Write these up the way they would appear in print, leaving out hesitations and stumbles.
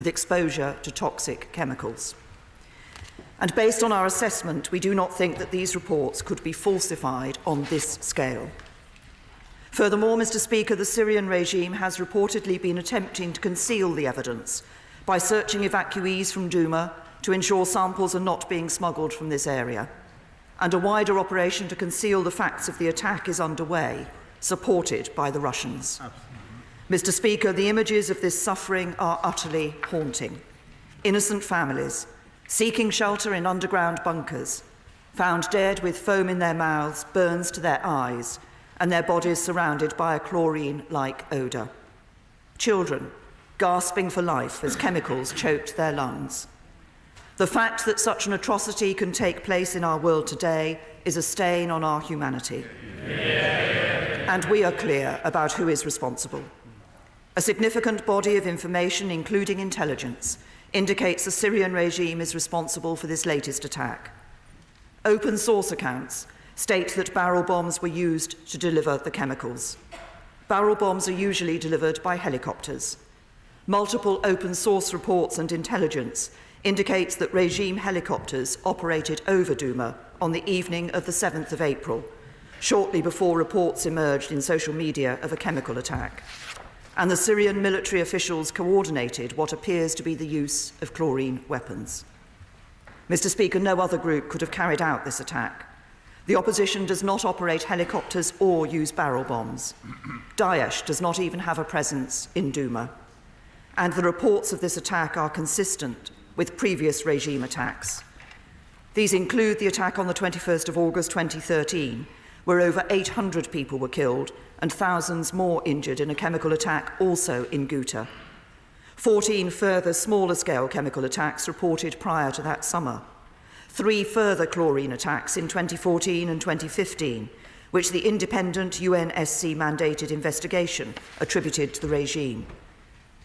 with exposure to toxic chemicals. And based on our assessment, we do not think that these reports could be falsified on this scale. Furthermore, Mr. Speaker, the Syrian regime has reportedly been attempting to conceal the evidence by searching evacuees from Douma to ensure samples are not being smuggled from this area. And a wider operation to conceal the facts of the attack is underway, supported by the Russians. Mr. Speaker, the images of this suffering are utterly haunting. Innocent families, seeking shelter in underground bunkers, found dead with foam in their mouths, burns to their eyes, and their bodies surrounded by a chlorine-like odour. Children gasping for life as chemicals choked their lungs. The fact that such an atrocity can take place in our world today is a stain on our humanity. And we are clear about who is responsible. A significant body of information, including intelligence, indicates the Syrian regime is responsible for this latest attack. Open source accounts state that barrel bombs were used to deliver the chemicals. Barrel bombs are usually delivered by helicopters. Multiple open source reports and intelligence indicates that regime helicopters operated over Douma on the evening of the 7th of April, shortly before reports emerged in social media of a chemical attack. And the Syrian military officials coordinated what appears to be the use of chlorine weapons. Mr. Speaker, no other group could have carried out this attack. The opposition does not operate helicopters or use barrel bombs. Daesh does not even have a presence in Douma. And the reports of this attack are consistent with previous regime attacks. These include the attack on the 21st of August 2013, where over 800 people were killed and thousands more injured in a chemical attack also in Ghouta. 14 further smaller-scale chemical attacks reported prior to that summer. 3 further chlorine attacks in 2014 and 2015, which the independent UNSC-mandated investigation attributed to the regime.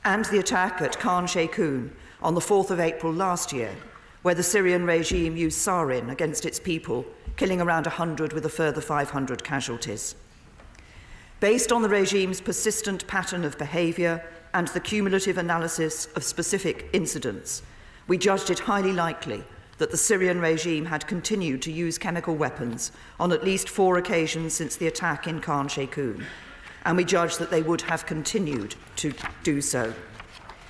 And the attack at Khan Sheikhoun on the 4th of April last year, where the Syrian regime used sarin against its people, killing around 100 with a further 500 casualties. Based on the regime's persistent pattern of behaviour and the cumulative analysis of specific incidents, we judged it highly likely that the Syrian regime had continued to use chemical weapons on at least 4 occasions since the attack in Khan Sheikhoun, and we judged that they would have continued to do so.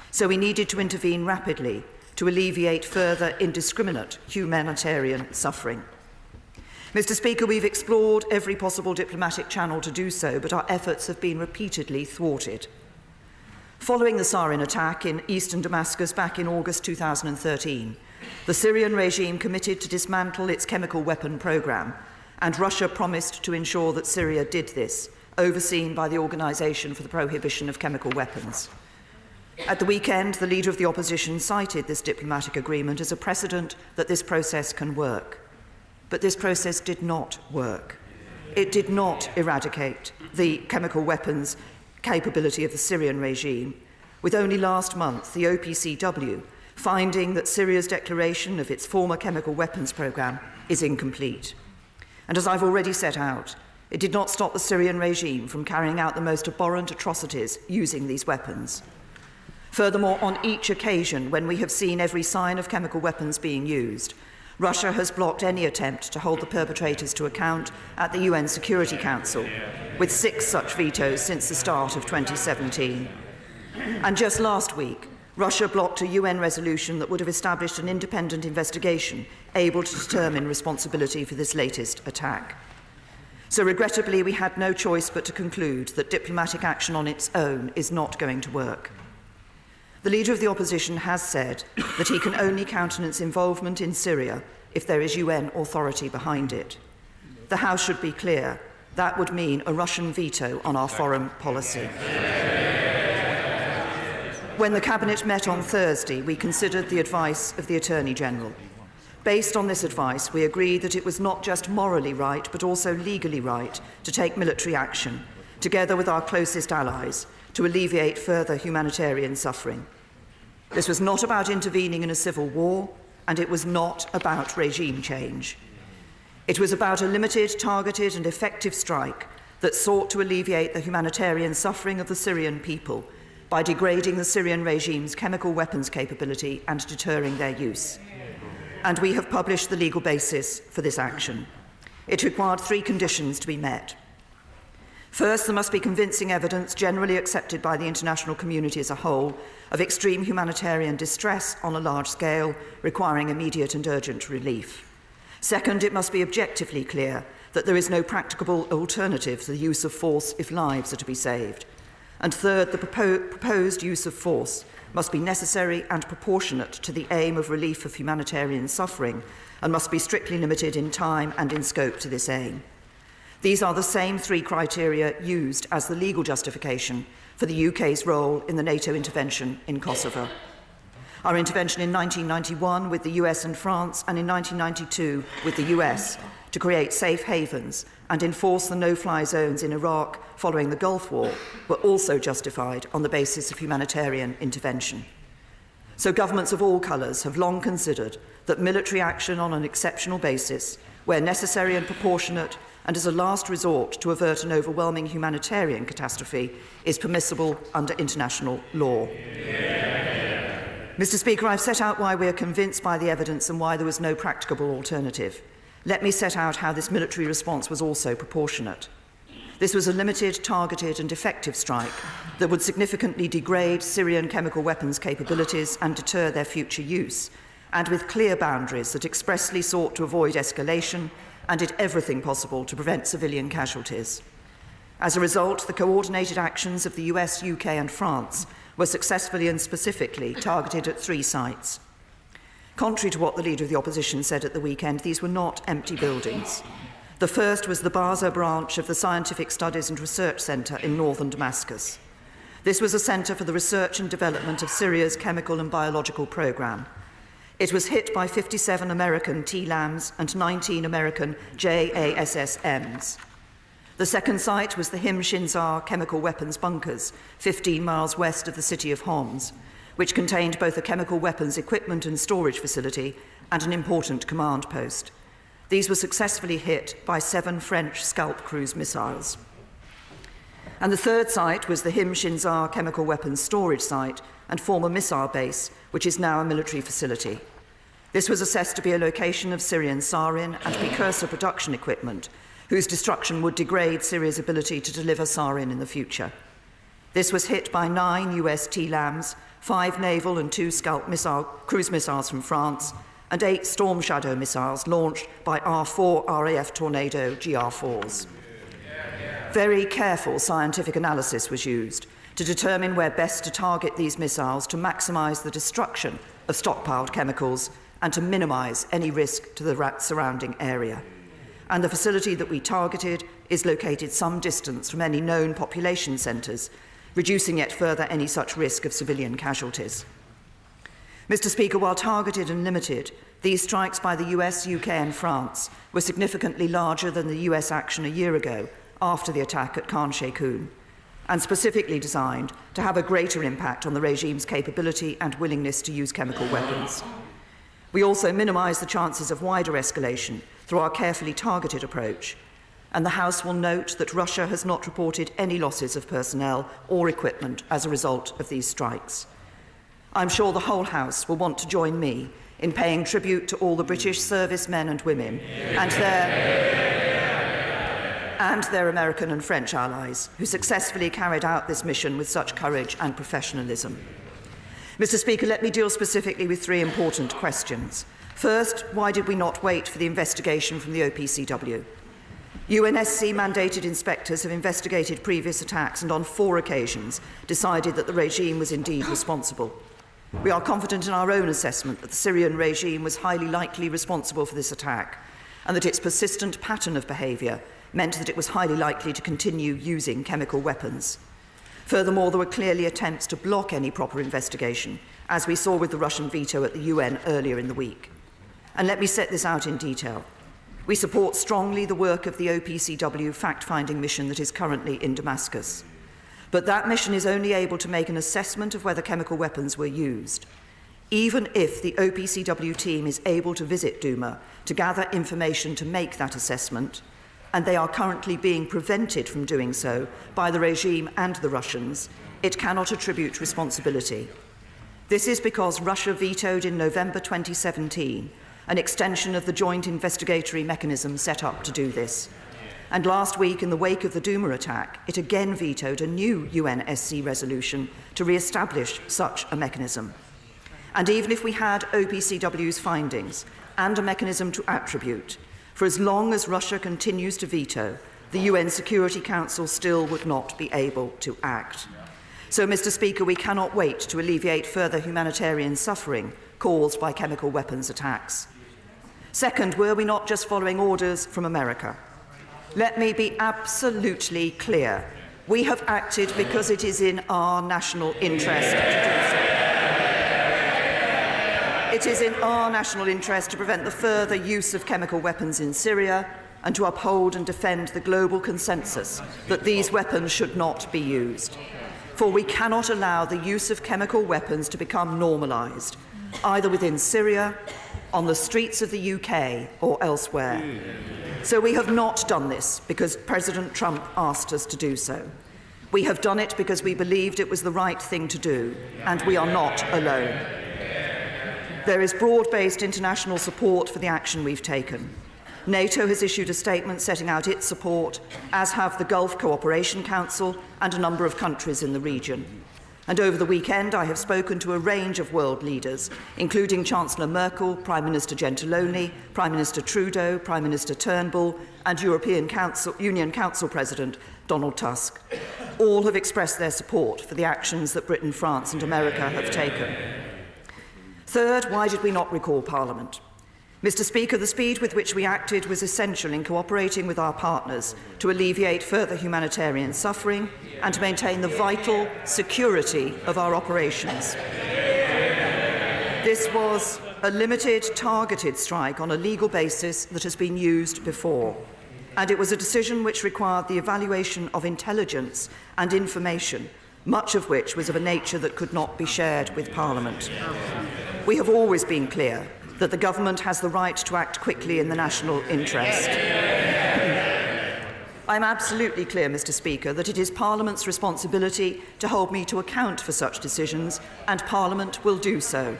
So we needed to intervene rapidly to alleviate further indiscriminate humanitarian suffering. Mr. Speaker, we've explored every possible diplomatic channel to do so, but our efforts have been repeatedly thwarted. Following the sarin attack in eastern Damascus back in August 2013, the Syrian regime committed to dismantle its chemical weapon program, and Russia promised to ensure that Syria did this, overseen by the Organisation for the Prohibition of Chemical Weapons. At the weekend, the leader of the opposition cited this diplomatic agreement as a precedent that this process can work. But this process did not work. It did not eradicate the chemical weapons capability of the Syrian regime, with only last month the Opcw finding that Syria's declaration of its former chemical weapons programme is incomplete. And as I've already set out, it did not stop the Syrian regime from carrying out the most abhorrent atrocities using these weapons. Furthermore, on each occasion when we have seen every sign of chemical weapons being used, Russia has blocked any attempt to hold the perpetrators to account at the UN Security Council, with 6 such vetoes since the start of 2017. And just last week, Russia blocked a UN resolution that would have established an independent investigation able to determine responsibility for this latest attack. So regrettably, we had no choice but to conclude that diplomatic action on its own is not going to work. The leader of the opposition has said that he can only countenance involvement in Syria if there is UN authority behind it. The House should be clear. That would mean a Russian veto on our foreign policy. When the Cabinet met on Thursday, we considered the advice of the Attorney General. Based on this advice, we agreed that it was not just morally right, but also legally right to take military action, together with our closest allies, to alleviate further humanitarian suffering. This was not about intervening in a civil war, and it was not about regime change. It was about a limited, targeted and effective strike that sought to alleviate the humanitarian suffering of the Syrian people by degrading the Syrian regime's chemical weapons capability and deterring their use. And we have published the legal basis for this action. It required 3 conditions to be met. First, there must be convincing evidence generally accepted by the international community as a whole of extreme humanitarian distress on a large scale, requiring immediate and urgent relief. Second, it must be objectively clear that there is no practicable alternative to the use of force if lives are to be saved. And third, the proposed use of force must be necessary and proportionate to the aim of relief of humanitarian suffering and must be strictly limited in time and in scope to this aim. These are the same 3 criteria used as the legal justification for the UK's role in the NATO intervention in Kosovo. Our intervention in 1991 with the US and France, and in 1992 with the US, to create safe havens and enforce the no-fly zones in Iraq following the Gulf War, were also justified on the basis of humanitarian intervention. So governments of all colours have long considered that military action on an exceptional basis, where necessary and proportionate, and as a last resort to avert an overwhelming humanitarian catastrophe, is permissible under international law. Mr. Speaker, I've set out why we are convinced by the evidence and why there was no practicable alternative. Let me set out how this military response was also proportionate. This was a limited, targeted and effective strike that would significantly degrade Syrian chemical weapons capabilities and deter their future use, and with clear boundaries that expressly sought to avoid escalation and did everything possible to prevent civilian casualties. As a result, the coordinated actions of the US, UK and France were successfully and specifically targeted at 3 sites. Contrary to what the Leader of the Opposition said at the weekend, these were not empty buildings. The first was the Baza branch of the Scientific Studies and Research Centre in northern Damascus. This was a centre for the research and development of Syria's chemical and biological programme. It was hit by 57 American TLAMs and 19 American JASSMs. The second site was the Him Shinzar chemical weapons bunkers, 15 miles west of the city of Homs, which contained both a chemical weapons equipment and storage facility and an important command post. These were successfully hit by 7 French Scalp cruise missiles. And the third site was the Him Shinzar chemical weapons storage site and former missile base, which is now a military facility. This was assessed to be a location of Syrian sarin and precursor production equipment, whose destruction would degrade Syria's ability to deliver sarin in the future. This was hit by 9 US TLAMs, 5 naval and 2 Scalp cruise missiles from France, and 8 Storm Shadow missiles launched by R4 RAF Tornado GR4s. Very careful scientific analysis was used to determine where best to target these missiles to maximise the destruction of stockpiled chemicals and to minimise any risk to the surrounding area. And the facility that we targeted is located some distance from any known population centres, reducing yet further any such risk of civilian casualties. Mr. Speaker, while targeted and limited, these strikes by the US, UK and France were significantly larger than the US action a year ago after the attack at Khan Sheikhoun, and specifically designed to have a greater impact on the regime's capability and willingness to use chemical weapons. We also minimise the chances of wider escalation through our carefully targeted approach, and the House will note that Russia has not reported any losses of personnel or equipment as a result of these strikes. I'm sure the whole House will want to join me in paying tribute to all the British servicemen and women and their American and French allies who successfully carried out this mission with such courage and professionalism. Mr. Speaker, let me deal specifically with 3 important questions. First, why did we not wait for the investigation from the OPCW? UNSC-mandated inspectors have investigated previous attacks and on 4 occasions decided that the regime was indeed responsible. We are confident in our own assessment that the Syrian regime was highly likely responsible for this attack and that its persistent pattern of behaviour meant that it was highly likely to continue using chemical weapons. Furthermore, there were clearly attempts to block any proper investigation, as we saw with the Russian veto at the UN earlier in the week. And let me set this out in detail. We support strongly the work of the OPCW fact-finding mission that is currently in Damascus. But that mission is only able to make an assessment of whether chemical weapons were used. Even if the OPCW team is able to visit Douma to gather information to make that assessment, and they are currently being prevented from doing so by the regime and the Russians, it cannot attribute responsibility. This is because Russia vetoed in November 2017 an extension of the joint investigatory mechanism set up to do this. And last week, in the wake of the Douma attack, it again vetoed a new UNSC resolution to re-establish such a mechanism. And even if we had OPCW's findings and a mechanism to attribute, for as long as Russia continues to veto, the UN Security Council still would not be able to act. So, Mr. Speaker, we cannot wait to alleviate further humanitarian suffering caused by chemical weapons attacks. Second, were we not just following orders from America? Let me be absolutely clear. We have acted because it is in our national interest to do so. It is in our national interest to prevent the further use of chemical weapons in Syria and to uphold and defend the global consensus that these weapons should not be used. For we cannot allow the use of chemical weapons to become normalised, either within Syria, on the streets of the UK or elsewhere. So we have not done this because President Trump asked us to do so. We have done it because we believed it was the right thing to do, and we are not alone. There is broad-based international support for the action we've taken. NATO has issued a statement setting out its support, as have the Gulf Cooperation Council and a number of countries in the region. And over the weekend, I have spoken to a range of world leaders, including Chancellor Merkel, Prime Minister Gentiloni, Prime Minister Trudeau, Prime Minister Turnbull, and European Union Council President Donald Tusk. All have expressed their support for the actions that Britain, France, and America have taken. Third, why did we not recall Parliament? Mr. Speaker, the speed with which we acted was essential in cooperating with our partners to alleviate further humanitarian suffering and to maintain the vital security of our operations. This was a limited, targeted strike on a legal basis that has been used before, and it was a decision which required the evaluation of intelligence and information, much of which was of a nature that could not be shared with Parliament. We have always been clear that the government has the right to act quickly in the national interest. I am absolutely clear, Mr. Speaker, that it is Parliament's responsibility to hold me to account for such decisions, and Parliament will do so.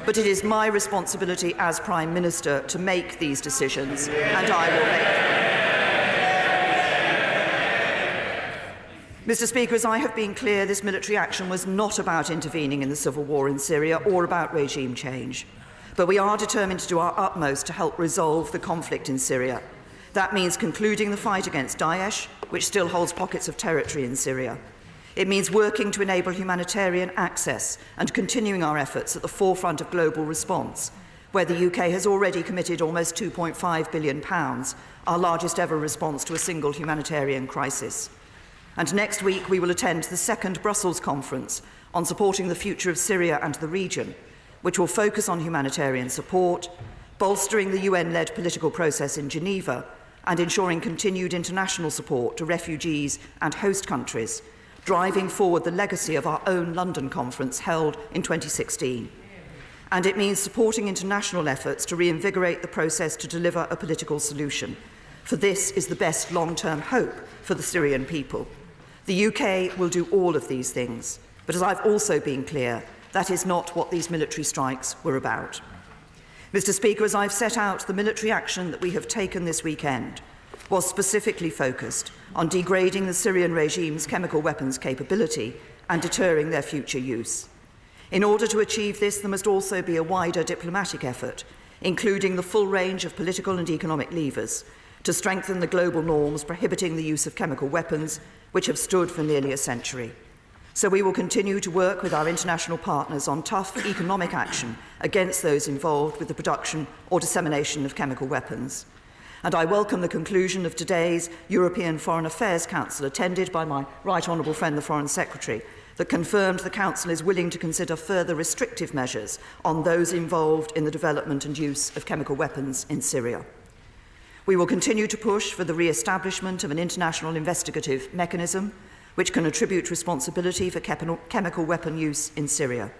But it is my responsibility as Prime Minister to make these decisions, and I will make them. Mr. Speaker, as I have been clear, this military action was not about intervening in the civil war in Syria or about regime change. But we are determined to do our utmost to help resolve the conflict in Syria. That means concluding the fight against Daesh, which still holds pockets of territory in Syria. It means working to enable humanitarian access and continuing our efforts at the forefront of global response, where the UK has already committed almost £2.5 billion, our largest ever response to a single humanitarian crisis. And next week we will attend the second Brussels conference on supporting the future of Syria and the region, which will focus on humanitarian support, bolstering the UN-led political process in Geneva, and ensuring continued international support to refugees and host countries, driving forward the legacy of our own London conference held in 2016. And it means supporting international efforts to reinvigorate the process to deliver a political solution, for this is the best long-term hope for the Syrian people. The UK will do all of these things, but as I've also been clear, that is not what these military strikes were about. Mr. Speaker, as I've set out, the military action that we have taken this weekend was specifically focused on degrading the Syrian regime's chemical weapons capability and deterring their future use. In order to achieve this, there must also be a wider diplomatic effort, including the full range of political and economic levers, to strengthen the global norms prohibiting the use of chemical weapons, which have stood for nearly a century. So we will continue to work with our international partners on tough economic action against those involved with the production or dissemination of chemical weapons. And I welcome the conclusion of today's European Foreign Affairs Council, attended by my right honourable friend, the Foreign Secretary, that confirmed the Council is willing to consider further restrictive measures on those involved in the development and use of chemical weapons in Syria. We will continue to push for the re-establishment of an international investigative mechanism which can attribute responsibility for chemical weapon use in Syria.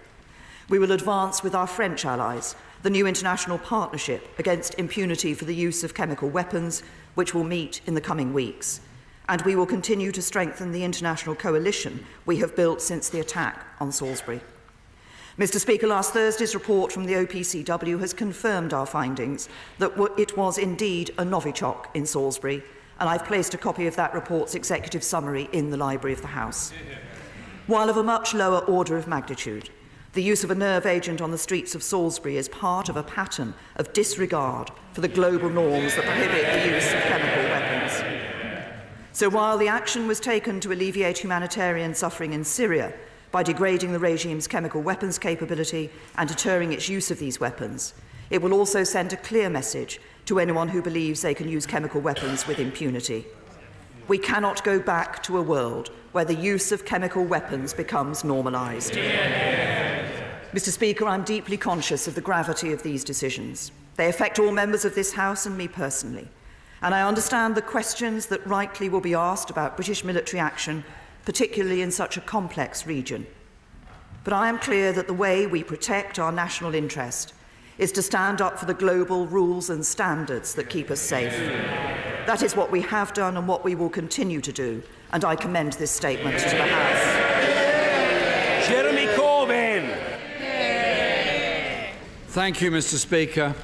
We will advance with our French allies the new international partnership against impunity for the use of chemical weapons, which will meet in the coming weeks. and we will continue to strengthen the international coalition we have built since the attack on Salisbury. Mr. Speaker, last Thursday's report from the Opcw has confirmed our findings that it was indeed a Novichok in Salisbury, and I've placed a copy of that report's executive summary in the Library of the House. While of a much lower order of magnitude, the use of a nerve agent on the streets of Salisbury is part of a pattern of disregard for the global norms that prohibit the use of chemical weapons. So while the action was taken to alleviate humanitarian suffering in Syria by degrading the regime's chemical weapons capability and deterring its use of these weapons, it will also send a clear message to anyone who believes they can use chemical weapons with impunity. We cannot go back to a world where the use of chemical weapons becomes normalised. Mr. Speaker, I'm deeply conscious of the gravity of these decisions. They affect all members of this House and me personally. And I understand the questions that rightly will be asked about British military action, particularly in such a complex region. But I am clear that the way we protect our national interest is to stand up for the global rules and standards that keep us safe. That is what we have done and what we will continue to do, and I commend this statement to the House. Jeremy Corbyn. Thank you, Mr. Speaker.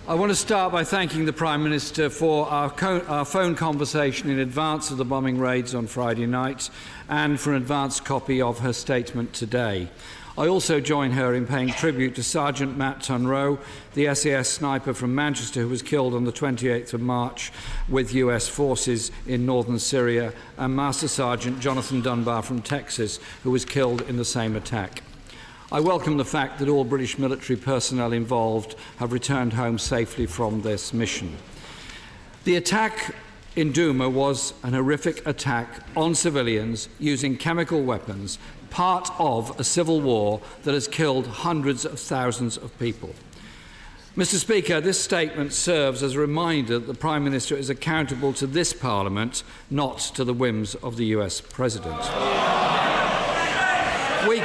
I want to start by thanking the Prime Minister for our phone conversation in advance of the bombing raids on Friday night and for an advanced copy of her statement today. I also join her in paying tribute to Sergeant Matt Tunroe, the SAS sniper from Manchester who was killed on the 28th of March with US forces in northern Syria, and Master Sergeant Jonathan Dunbar from Texas, who was killed in the same attack. I welcome the fact that all British military personnel involved have returned home safely from this mission. The attack in Douma was an horrific attack on civilians using chemical weapons, part of a civil war that has killed hundreds of thousands of people. Mr. Speaker, this statement serves as a reminder that the Prime Minister is accountable to this Parliament, not to the whims of the US President. We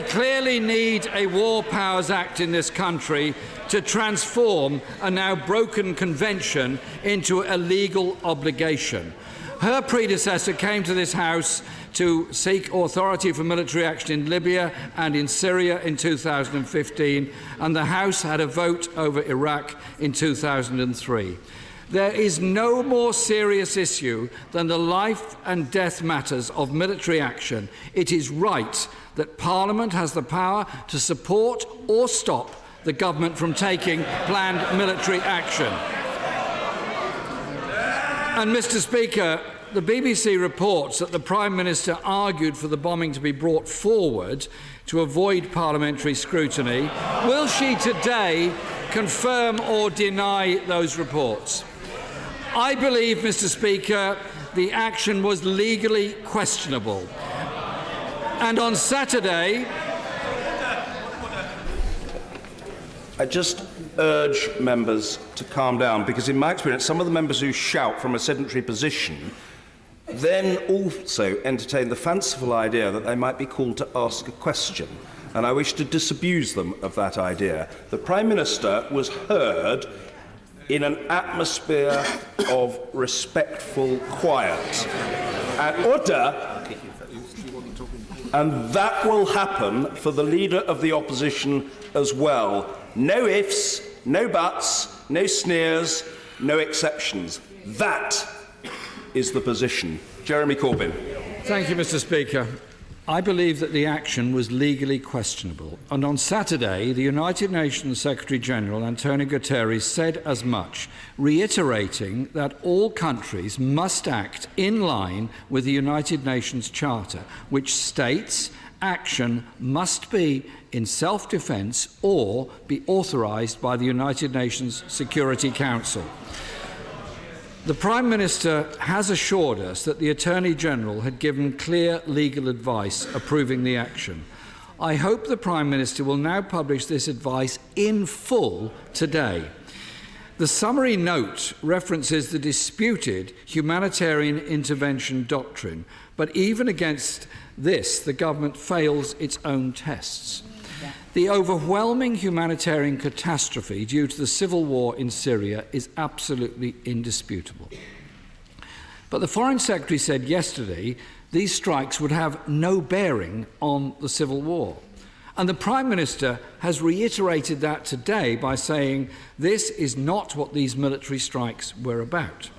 clearly need a War Powers Act in this country to transform a now broken convention into a legal obligation. Her predecessor came to this House to seek authority for military action in Libya and in Syria in 2015, and the House had a vote over Iraq in 2003. There is no more serious issue than the life and death matters of military action. It is right that Parliament has the power to support or stop the government from taking planned military action. And, Mr. Speaker, the BBC reports that the Prime Minister argued for the bombing to be brought forward to avoid parliamentary scrutiny. Will she today confirm or deny those reports? I believe, Mr. Speaker, the action was legally questionable. And on Saturday, I just urge members to calm down, because in my experience, some of the members who shout from a sedentary position then also entertain the fanciful idea that they might be called to ask a question. And I wish to disabuse them of that idea. The Prime Minister was heard in an atmosphere of respectful quiet and order, and that will happen for the Leader of the Opposition as well. No ifs, no buts, no sneers, no exceptions. That is the position. Jeremy Corbyn. Thank you, Mr. Speaker. I believe that the action was legally questionable, and on Saturday the United Nations Secretary-General Antonio Guterres said as much, reiterating that all countries must act in line with the United Nations Charter, which states action must be in self-defence or be authorised by the United Nations Security Council. The Prime Minister has assured us that the Attorney-General had given clear legal advice approving the action. I hope the Prime Minister will now publish this advice in full today. The summary note references the disputed humanitarian intervention doctrine, but even against this, the government fails its own tests. The overwhelming humanitarian catastrophe due to the civil war in Syria is absolutely indisputable. But the Foreign Secretary said yesterday these strikes would have no bearing on the civil war. And the Prime Minister has reiterated that today by saying this is not what these military strikes were about.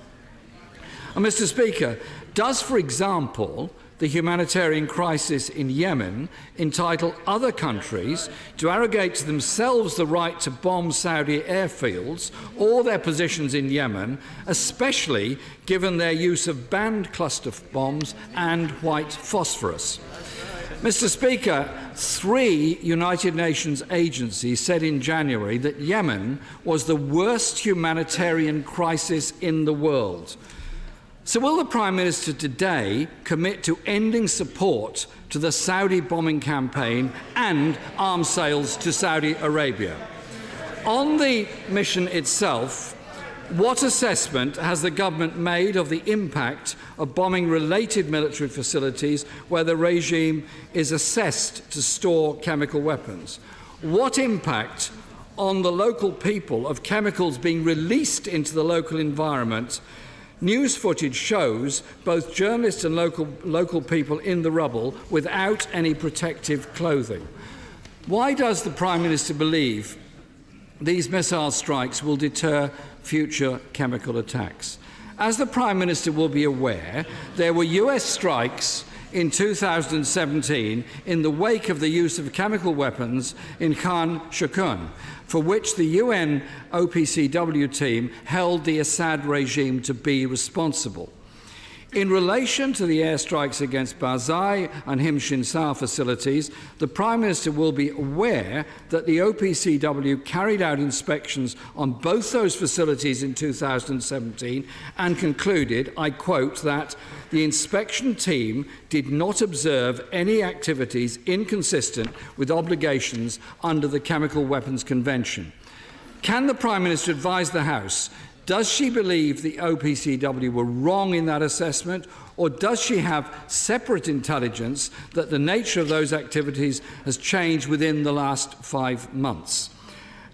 And Mr. Speaker, does, for example, the humanitarian crisis in Yemen entitle other countries to arrogate to themselves the right to bomb Saudi airfields or their positions in Yemen, especially given their use of banned cluster bombs and white phosphorus? Mr. Speaker, 3 United Nations agencies said in January that Yemen was the worst humanitarian crisis in the world. So will the Prime Minister today commit to ending support to the Saudi bombing campaign and arms sales to Saudi Arabia? On the mission itself, what assessment has the government made of the impact of bombing related military facilities where the regime is assessed to store chemical weapons? What impact on the local people of chemicals being released into the local environment? News footage shows both journalists and local people in the rubble without any protective clothing. Why does the Prime Minister believe these missile strikes will deter future chemical attacks? As the Prime Minister will be aware, there were US strikes in 2017 in the wake of the use of chemical weapons in Khan Shaykhun, for which the UN Opcw team held the Assad regime to be responsible. In relation to the airstrikes against Bazai and Himshinsar facilities, the Prime Minister will be aware that the Opcw carried out inspections on both those facilities in 2017 and concluded, I quote, that the inspection team did not observe any activities inconsistent with obligations under the Chemical Weapons Convention. Can the Prime Minister advise the House? Does she believe the Opcw were wrong in that assessment, or does she have separate intelligence that the nature of those activities has changed within the last 5 months?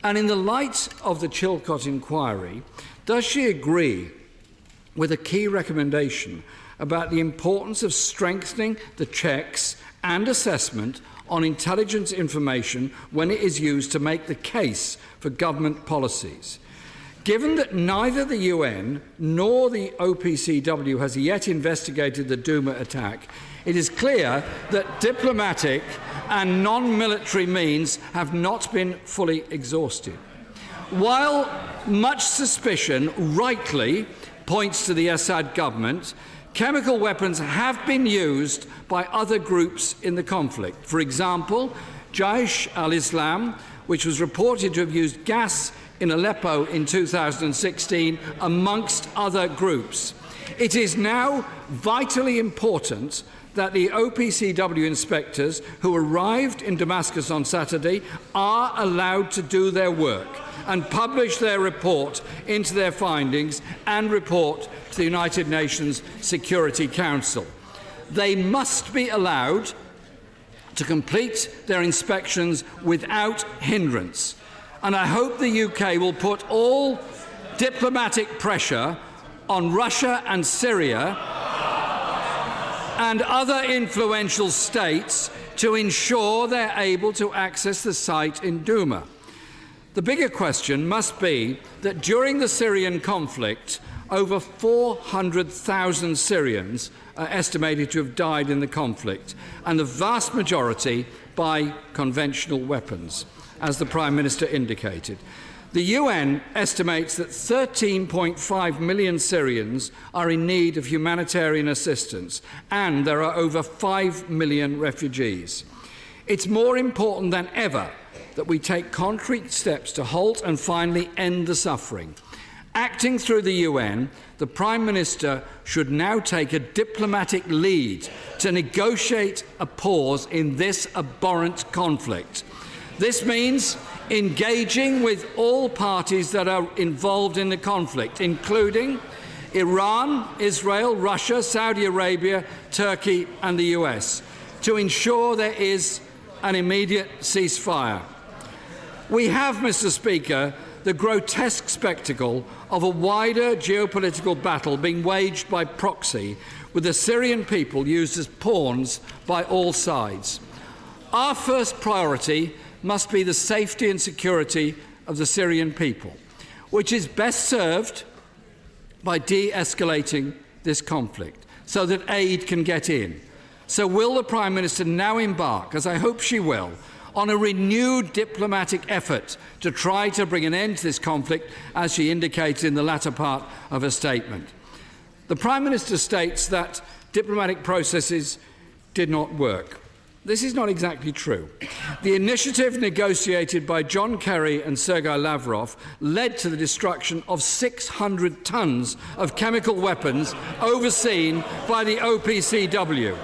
And in the light of the Chilcot inquiry, does she agree with a key recommendation about the importance of strengthening the checks and assessment on intelligence information when it is used to make the case for government policies? Given that neither the UN nor the Opcw has yet investigated the Douma attack, it is clear that diplomatic and non-military means have not been fully exhausted. While much suspicion rightly points to the Assad government, chemical weapons have been used by other groups in the conflict. For example, Jaish al-Islam, which was reported to have used gas in Aleppo in 2016, amongst other groups. It is now vitally important that the Opcw inspectors who arrived in Damascus on Saturday are allowed to do their work and publish their report into their findings and report to the United Nations Security Council. They must be allowed to complete their inspections without hindrance. And I hope the UK will put all diplomatic pressure on Russia and Syria and other influential states to ensure they're able to access the site in Douma. The bigger question must be that during the Syrian conflict, over 400,000 Syrians are estimated to have died in the conflict, and the vast majority by conventional weapons, as the Prime Minister indicated. The UN estimates that 13.5 million Syrians are in need of humanitarian assistance, and there are over 5 million refugees. It's more important than ever that we take concrete steps to halt and finally end the suffering. Acting through the UN, the Prime Minister should now take a diplomatic lead to negotiate a pause in this abhorrent conflict. This means engaging with all parties that are involved in the conflict, including Iran, Israel, Russia, Saudi Arabia, Turkey and the US, to ensure there is an immediate ceasefire. We have, Mr. Speaker, the grotesque spectacle of a wider geopolitical battle being waged by proxy, with the Syrian people used as pawns by all sides. Our first priority must be the safety and security of the Syrian people, which is best served by de-escalating this conflict so that aid can get in. So will the Prime Minister now embark, as I hope she will, on a renewed diplomatic effort to try to bring an end to this conflict, as she indicated in the latter part of her statement? The Prime Minister states that diplomatic processes did not work. This is not exactly true. The initiative negotiated by John Kerry and Sergei Lavrov led to the destruction of 600 tons of chemical weapons overseen by the OPCW.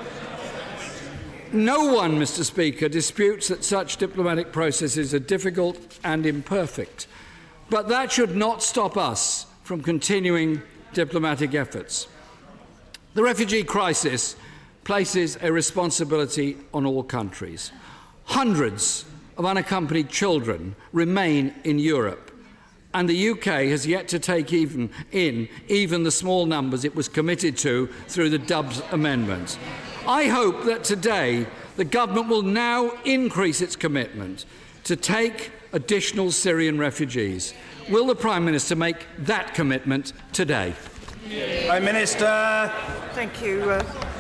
No one, Mr. Speaker, disputes that such diplomatic processes are difficult and imperfect, but that should not stop us from continuing diplomatic efforts. The refugee crisis places a responsibility on all countries. Hundreds of unaccompanied children remain in Europe, and the UK has yet to take even the small numbers it was committed to through the Dubs Amendment. I hope that today the government will now increase its commitment to take additional Syrian refugees. Will the Prime Minister make that commitment today? Prime Minister. Thank you,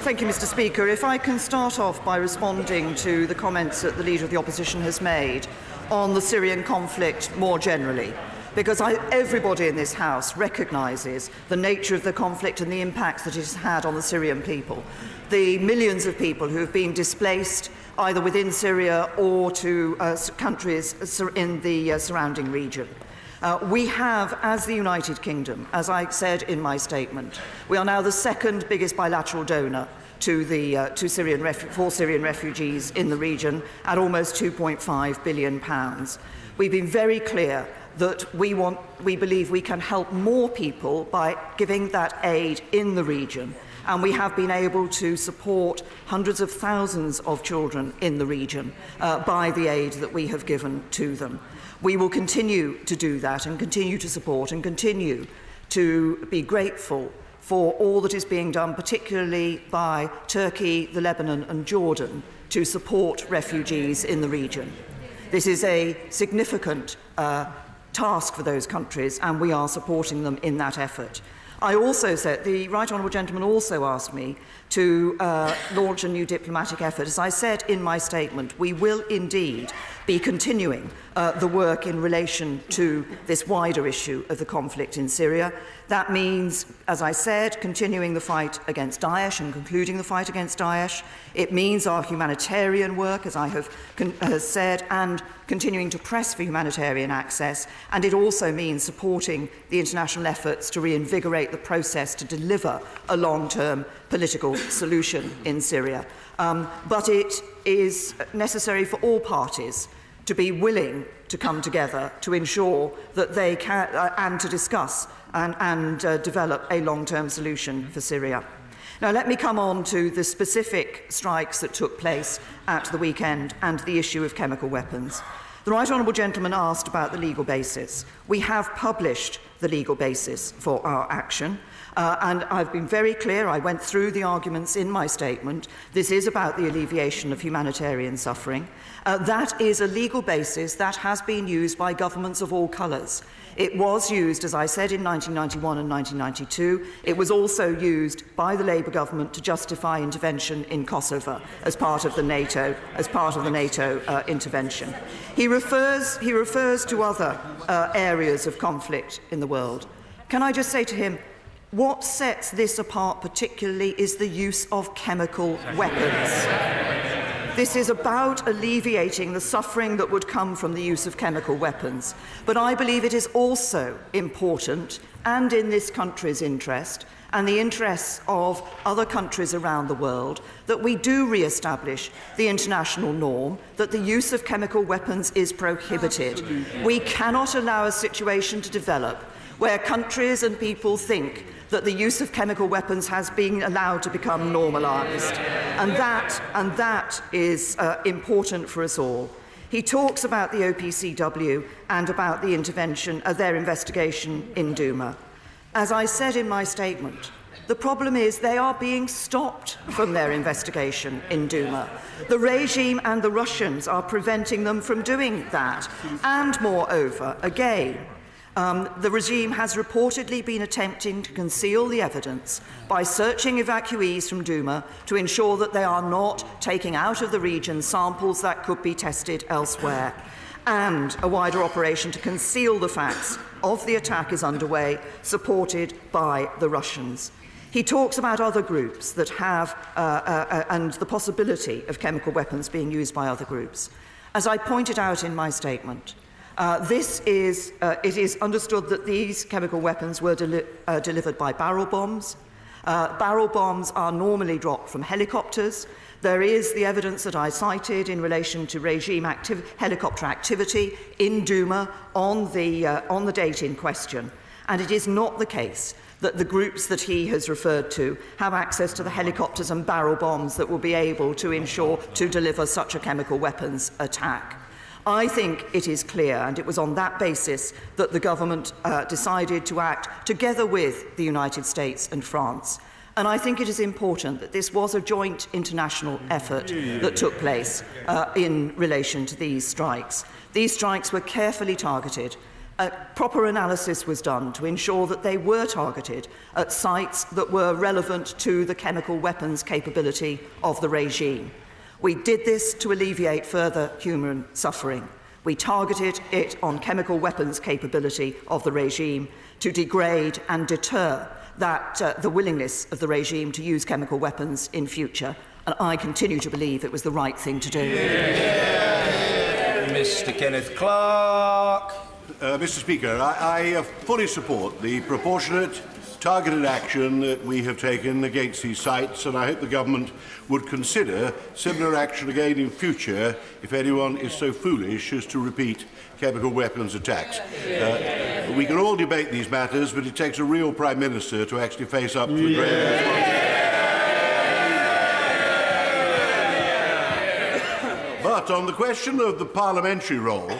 Mr. Speaker. If I can start off by responding to the comments that the Leader of the Opposition has made on the Syrian conflict more generally, because everybody in this House recognises the nature of the conflict and the impact that it has had on the Syrian people, the millions of people who have been displaced either within Syria or to countries in the surrounding region. We have, as the United Kingdom, as I said in my statement, we are now the second biggest bilateral donor to Syrian refugees in the region at almost £2.5 billion. We've been very clear that we believe we can help more people by giving that aid in the region, and we have been able to support hundreds of thousands of children in the region by the aid that we have given to them. We will continue to do that and continue to support and continue to be grateful for all that is being done, particularly by Turkey, the Lebanon and Jordan, to support refugees in the region. This is a significant task for those countries, and we are supporting them in that effort. I also said, the Right Honourable Gentleman also asked me to launch a new diplomatic effort. As I said in my statement, we will indeed be continuing the work in relation to this wider issue of the conflict in Syria. That means, as I said, continuing the fight against Daesh and concluding the fight against Daesh. It means our humanitarian work, as I have said, and continuing to press for humanitarian access. And it also means supporting the international efforts to reinvigorate the process to deliver a long-term political solution in Syria. But it is necessary for all parties to be willing to come together to ensure that they can, and to discuss and develop a long-term solution for Syria. Now, let me come on to the specific strikes that took place at the weekend and the issue of chemical weapons. The Right Honourable Gentleman asked about the legal basis. We have published the legal basis for our action. And I've been very clear, I went through the arguments in my statement. This is about the alleviation of humanitarian suffering. That is a legal basis that has been used by governments of all colours. It was used, as I said, in 1991 and 1992. It was also used by the Labour government to justify intervention in Kosovo as part of the NATO intervention. He refers to other areas of conflict in the world. Can I just say to him, what sets this apart particularly is the use of chemical weapons. This is about alleviating the suffering that would come from the use of chemical weapons. But I believe it is also important, and in this country's interest, and the interests of other countries around the world, that we do re-establish the international norm that the use of chemical weapons is prohibited. We cannot allow a situation to develop where countries and people think that the use of chemical weapons has been allowed to become normalised. And that is important for us all. He talks about the OPCW and about the intervention, their investigation in Douma. As I said in my statement, the problem is they are being stopped from their investigation in Douma. The regime and the Russians are preventing them from doing that. And moreover, again, the regime has reportedly been attempting to conceal the evidence by searching evacuees from Douma to ensure that they are not taking out of the region samples that could be tested elsewhere. And a wider operation to conceal the facts of the attack is underway, supported by the Russians. He talks about other groups that have, and the possibility of chemical weapons being used by other groups. As I pointed out in my statement, it is understood that these chemical weapons were delivered by barrel bombs. Barrel bombs are normally dropped from helicopters. There is the evidence that I cited in relation to regime helicopter activity in Douma on the date in question. And it is not the case that the groups that he has referred to have access to the helicopters and barrel bombs that will be able to ensure to deliver such a chemical weapons attack. I think it is clear, and it was on that basis that the government decided to act together with the United States and France. And I think it is important that this was a joint international effort that took place in relation to these strikes. These strikes were carefully targeted. A proper analysis was done to ensure that they were targeted at sites that were relevant to the chemical weapons capability of the regime. We did this to alleviate further human suffering. We targeted it on chemical weapons capability of the regime to degrade and deter the willingness of the regime to use chemical weapons in future. And I continue to believe it was the right thing to do. Mr. Kenneth Clark. Mr. Speaker, I fully support the proportionate, targeted action that we have taken against these sites, and I hope the government would consider similar action again in future if anyone is so foolish as to repeat chemical weapons attacks. We can all debate these matters, but it takes a real Prime Minister to actually face up to the grave responsibility. But on the question of the parliamentary role,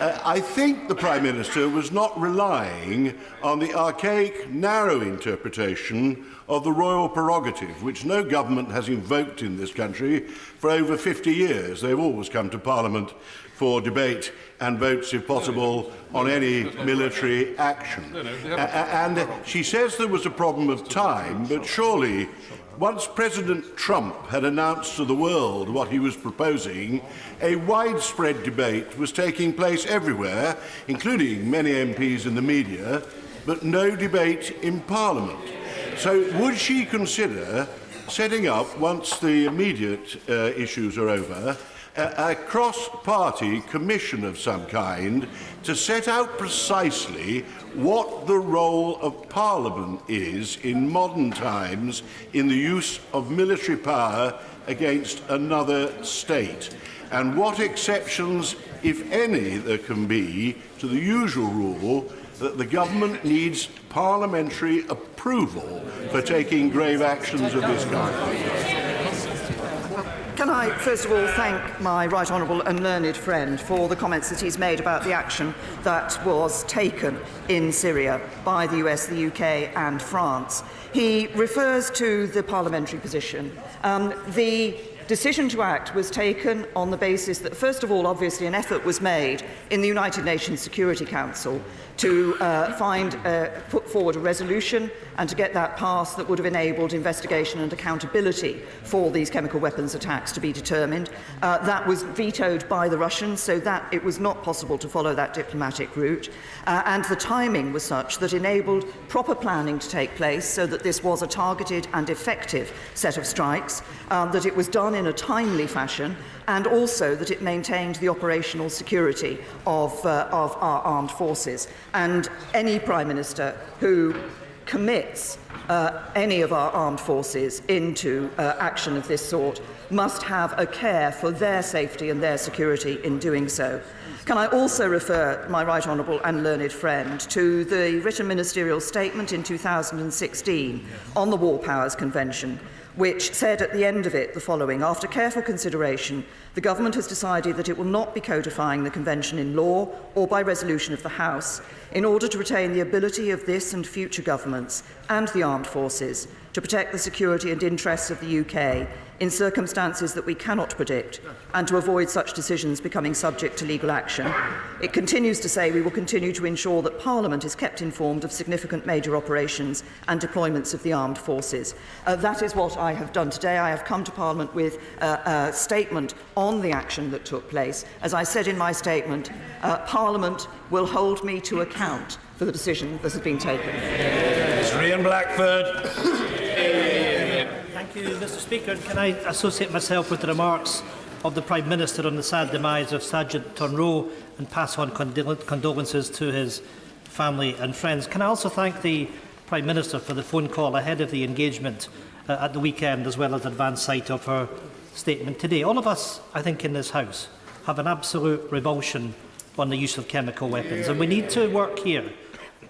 I think the Prime Minister was not relying on the archaic, narrow interpretation of the royal prerogative, which no government has invoked in this country for over 50 years. They've always come to Parliament for debate and votes, if possible, on any military action. And she says there was a problem of time, but surely once President Trump had announced to the world what he was proposing, a widespread debate was taking place everywhere, including many MPs in the media, but no debate in Parliament. So would she consider setting up, once the immediate issues are over, a cross-party commission of some kind to set out precisely what the role of Parliament is in modern times in the use of military power against another state, and what exceptions, if any, there can be to the usual rule that the government needs parliamentary approval for taking grave actions of this kind. Can I, first of all, thank my right honourable and learned friend for the comments that he's made about the action that was taken in Syria by the US, the UK and France. He refers to the parliamentary position. The decision to act was taken on the basis that, first of all, obviously an effort was made in the United Nations Security Council to put forward a resolution and to get that passed that would have enabled investigation and accountability for these chemical weapons attacks to be determined. That was vetoed by the Russians, so that it was not possible to follow that diplomatic route. And the timing was such that enabled proper planning to take place so that this was a targeted and effective set of strikes, that it was done in a timely fashion, and also that it maintained the operational security of our armed forces. And any Prime Minister who commits any of our armed forces into action of this sort must have a care for their safety and their security in doing so. Can I also refer my right honourable and learned friend to the written ministerial statement in 2016 on the War Powers Convention, which said at the end of it the following: after careful consideration, the Government has decided that it will not be codifying the Convention in law or by resolution of the House in order to retain the ability of this and future governments and the armed forces to protect the security and interests of the UK in circumstances that we cannot predict, and to avoid such decisions becoming subject to legal action. It continues to say we will continue to ensure that Parliament is kept informed of significant major operations and deployments of the armed forces. That is what I have done today. I have come to Parliament with a statement on the action that took place. As I said in my statement, Parliament will hold me to account for the decision that has been taken. Mr. Ian Blackford. Thank you, Mr. Speaker. Can I associate myself with the remarks of the Prime Minister on the sad demise of Sergeant Tonroe and pass on condolences to his family and friends? Can I also thank the Prime Minister for the phone call ahead of the engagement at the weekend, as well as advance sight of her statement today? All of us, I think, in this House have an absolute revulsion on the use of chemical weapons, and we need to work here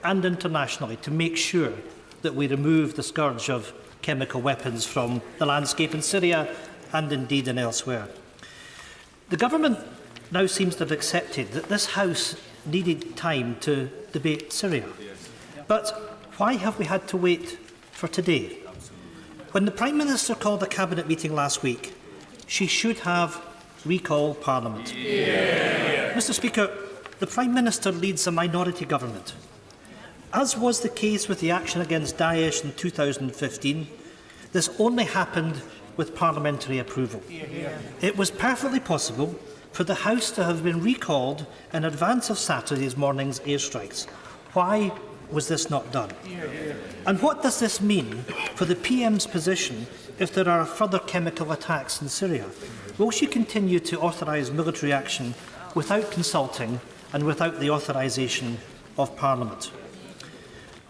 and internationally to make sure that we remove the scourge of chemical weapons from the landscape in Syria and indeed in elsewhere. The Government now seems to have accepted that this House needed time to debate Syria. But why have we had to wait for today? When the Prime Minister called a Cabinet meeting last week, she should have recalled Parliament. Mr. Speaker, the Prime Minister leads a minority government. As was the case with the action against Daesh in 2015, this only happened with parliamentary approval. It was perfectly possible for the House to have been recalled in advance of Saturday's morning's airstrikes. Why was this not done? And what does this mean for the PM's position if there are further chemical attacks in Syria? Will she continue to authorise military action without consulting and without the authorisation of Parliament?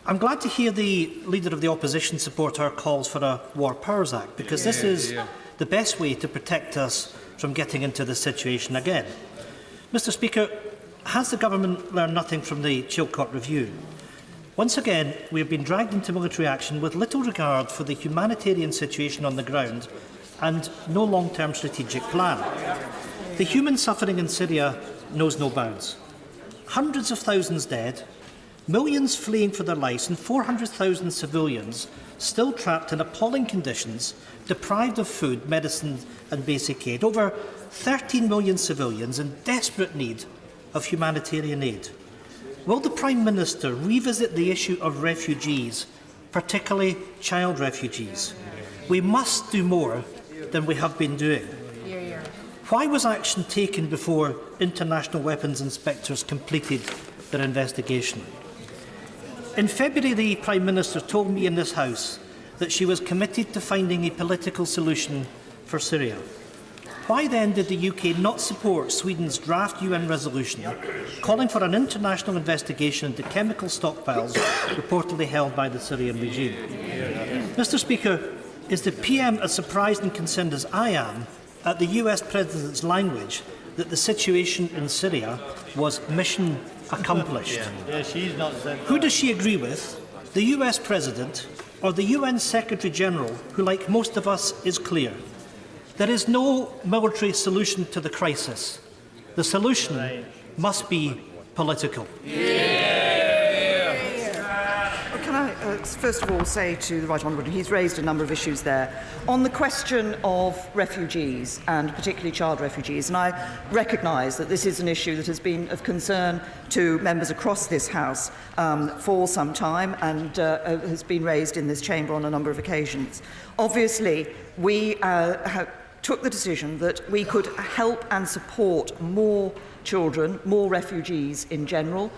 I'm glad to hear the Leader of the Opposition support our calls for a War Powers Act, because this is the best way to protect us from getting into this situation again. Mr. Speaker, has the Government learned nothing from the Chilcot Review? Once again, we have been dragged into military action with little regard for the humanitarian situation on the ground and no long-term strategic plan. The human suffering in Syria knows no bounds. Hundreds of thousands dead, millions fleeing for their lives, and 400,000 civilians still trapped in appalling conditions, deprived of food, medicine and basic aid. Over 13 million civilians in desperate need of humanitarian aid. Will the Prime Minister revisit the issue of refugees, particularly child refugees? We must do more than we have been doing. Why was action taken before international weapons inspectors completed their investigation? In February, the Prime Minister told me in this House that she was committed to finding a political solution for Syria. Why then did the UK not support Sweden's draft UN resolution calling for an international investigation into chemical stockpiles reportedly held by the Syrian regime? Mr. Speaker, is the PM as surprised and concerned as I am at the US President's language that the situation in Syria was mission accomplished? Who does she agree with, the US President or the UN Secretary General, who, like most of us, is clear? There is no military solution to the crisis. The solution must be political. Can I first of all say to the Right Honourable, he's raised a number of issues there. On the question of refugees, and particularly child refugees, and I recognise that this is an issue that has been of concern to members across this House for some time, and has been raised in this chamber on a number of occasions. Obviously, we took the decision that we could help and support more children, more refugees in general,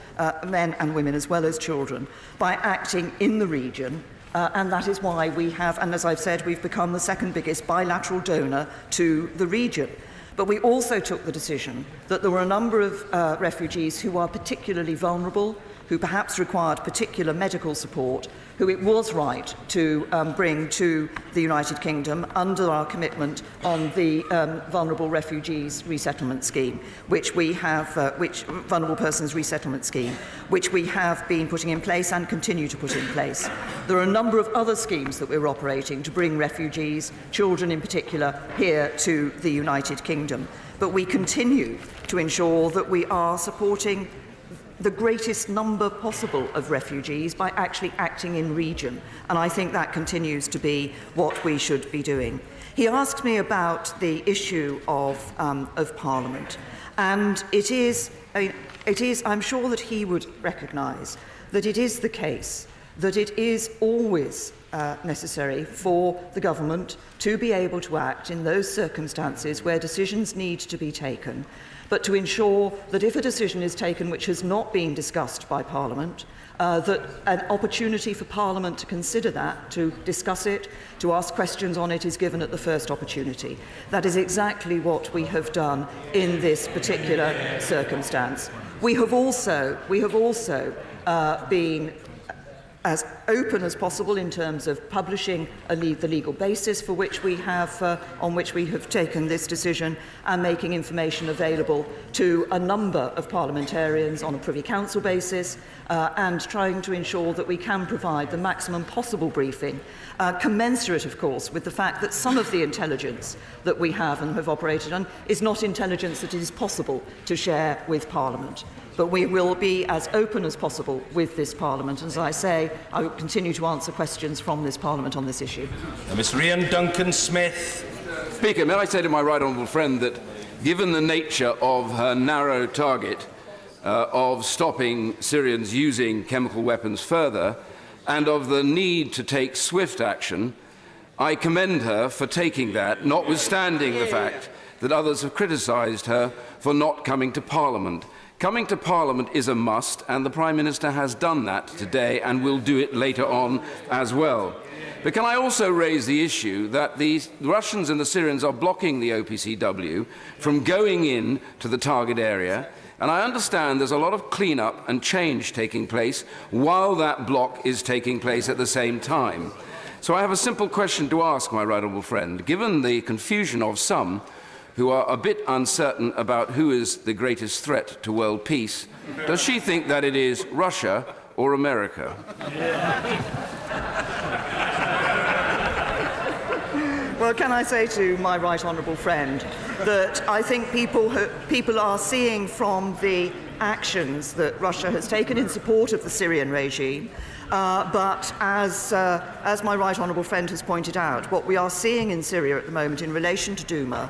men and women as well as children, by acting in the region. And that is why we have, and as I've said, we've become the second biggest bilateral donor to the region. But we also took the decision that there were a number of refugees who are particularly vulnerable, who perhaps required particular medical support, who it was right to bring to the United Kingdom under our commitment on the Vulnerable Refugees Resettlement Scheme, which we have, Vulnerable Persons Resettlement Scheme, which we have been putting in place and continue to put in place. There are a number of other schemes that we're operating to bring refugees, children in particular, here to the United Kingdom. But we continue to ensure that we are supporting the greatest number possible of refugees by actually acting in region. And I think that continues to be what we should be doing. He asked me about the issue of Parliament. And I'm sure that he would recognise that it is the case that it is always necessary for the government to be able to act in those circumstances where decisions need to be taken, but to ensure that if a decision is taken which has not been discussed by Parliament, that an opportunity for Parliament to consider that, to discuss it, to ask questions on it is given at the first opportunity. That is exactly what we have done in this particular circumstance. We have also been as open as possible in terms of publishing the legal basis for which we have, on which we have taken this decision, and making information available to a number of parliamentarians on a Privy Council basis, and trying to ensure that we can provide the maximum possible briefing, commensurate, of course, with the fact that some of the intelligence that we have and have operated on is not intelligence that it is possible to share with Parliament. But we will be as open as possible with this Parliament. As I say, I will continue to answer questions from this Parliament on this issue. Mr. Ian Duncan-Smith. Speaker, may I say to my right honourable friend that given the nature of her narrow target of stopping Syrians using chemical weapons further, and of the need to take swift action, I commend her for taking that, notwithstanding the fact that others have criticised her for not coming to Parliament. Coming to Parliament is a must, and the Prime Minister has done that today and will do it later on as well. But can I also raise the issue that the Russians and the Syrians are blocking the OPCW from going in to the target area, and I understand there's a lot of clean-up and change taking place while that block is taking place at the same time. So I have a simple question to ask my right honourable friend. Given the confusion of some who are a bit uncertain about who is the greatest threat to world peace, does she think that it is Russia or America? Well, can I say to my right honourable friend that I think people are seeing from the actions that Russia has taken in support of the Syrian regime, but as my right honourable friend has pointed out, what we are seeing in Syria at the moment in relation to Douma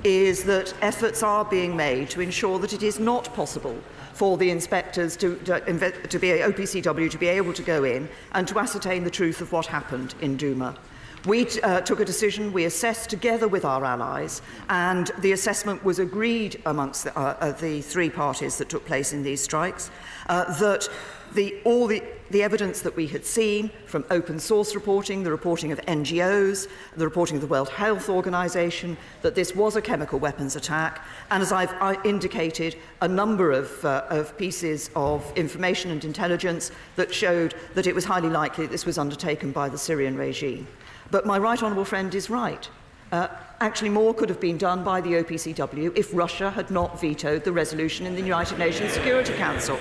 is that efforts are being made to ensure that it is not possible for the inspectors to be OPCW to be able to go in and to ascertain the truth of what happened in Douma. We took a decision, we assessed together with our allies, and the assessment was agreed amongst the three parties that took place in these strikes, that all the evidence that we had seen from open source reporting, the reporting of NGOs, the reporting of the World Health Organization, that this was a chemical weapons attack, and as I've indicated, a number of pieces of information and intelligence that showed that it was highly likely that this was undertaken by the Syrian regime. But my right honourable friend is right. Actually, more could have been done by the OPCW if Russia had not vetoed the resolution in the United Nations Security Council.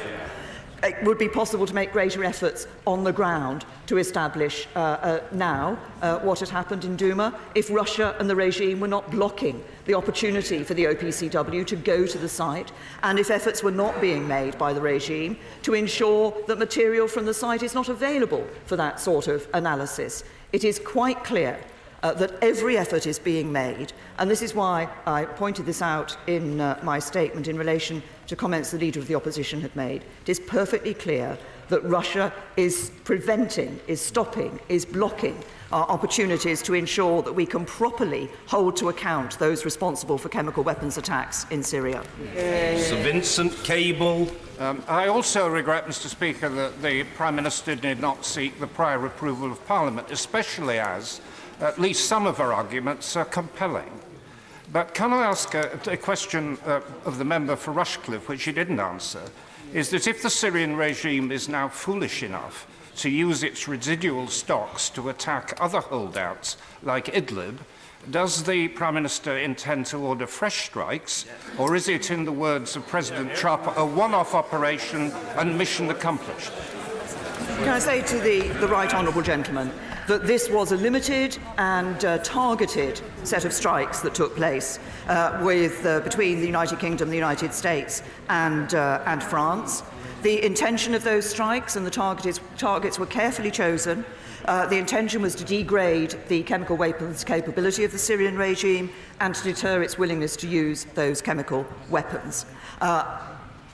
It would be possible to make greater efforts on the ground to establish now what had happened in Douma if Russia and the regime were not blocking the opportunity for the OPCW to go to the site, and if efforts were not being made by the regime to ensure that material from the site is not available for that sort of analysis. It is quite clear that every effort is being made, and this is why I pointed this out in my statement in relation to comments the Leader of the Opposition had made. It is perfectly clear that Russia is preventing, is stopping, is blocking our opportunities to ensure that we can properly hold to account those responsible for chemical weapons attacks in Syria. Sir Vincent Cable. I also regret, Mr. Speaker, that the Prime Minister did not seek the prior approval of Parliament, especially as at least some of her arguments are compelling. But can I ask a question of the member for Rushcliffe, which he didn't answer, is that if the Syrian regime is now foolish enough to use its residual stocks to attack other holdouts like Idlib, does the Prime Minister intend to order fresh strikes, or is it, in the words of President Trump, a one-off operation and mission accomplished? Can I say to the right honourable gentleman that this was a limited and targeted set of strikes that took place between the United Kingdom, the United States and France. The intention of those strikes and the targets were carefully chosen. The intention was to degrade the chemical weapons capability of the Syrian regime and to deter its willingness to use those chemical weapons.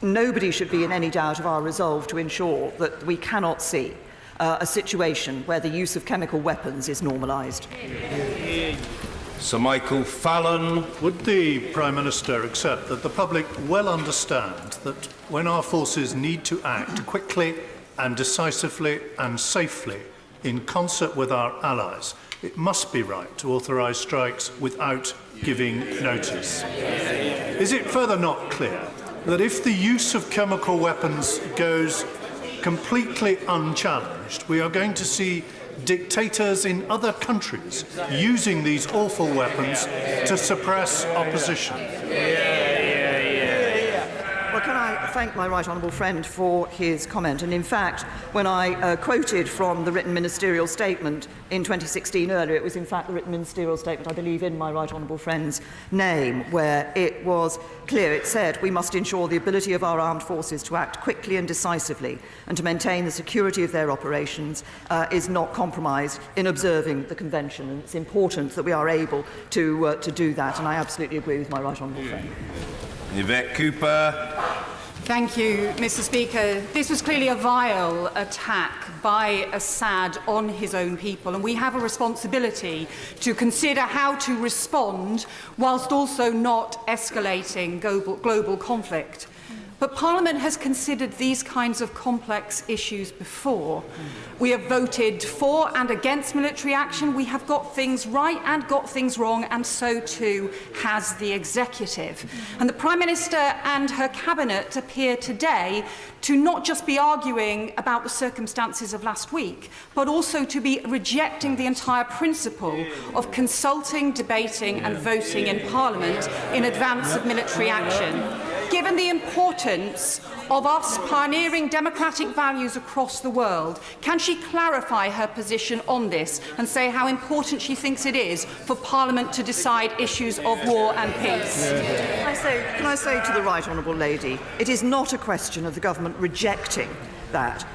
Nobody should be in any doubt of our resolve to ensure that we cannot see a situation where the use of chemical weapons is normalised. Sir Michael Fallon. Would the Prime Minister accept that the public well understand that when our forces need to act quickly and decisively and safely in concert with our allies, it must be right to authorise strikes without giving notice? Is it further not clear that if the use of chemical weapons goes completely unchallenged, we are going to see dictators in other countries using these awful weapons to suppress opposition? Well, can I thank my right honourable friend for his comment? And in fact, when I quoted from the written ministerial statement in 2016 earlier, it was in fact the written ministerial statement, I believe, in my right honourable friend's name, where it was clear. It said, we must ensure the ability of our armed forces to act quickly and decisively and to maintain the security of their operations is not compromised in observing the Convention. And it's important that we are able to do that, and I absolutely agree with my right honourable friend. Yvette Cooper. Thank you, Mr. Speaker. This was clearly a vile attack by Assad on his own people, and we have a responsibility to consider how to respond whilst also not escalating global conflict. But Parliament has considered these kinds of complex issues before. We have voted for and against military action. We have got things right and got things wrong, and so too has the executive. And the Prime Minister and her cabinet appear today to not just be arguing about the circumstances of last week, but also to be rejecting the entire principle of consulting, debating and voting in Parliament in advance of military action. Given the importance of us pioneering democratic values across the world, can she clarify her position on this and say how important she thinks it is for Parliament to decide issues of war and peace? Can I say to the right honourable lady, it is not a question of the government rejecting that.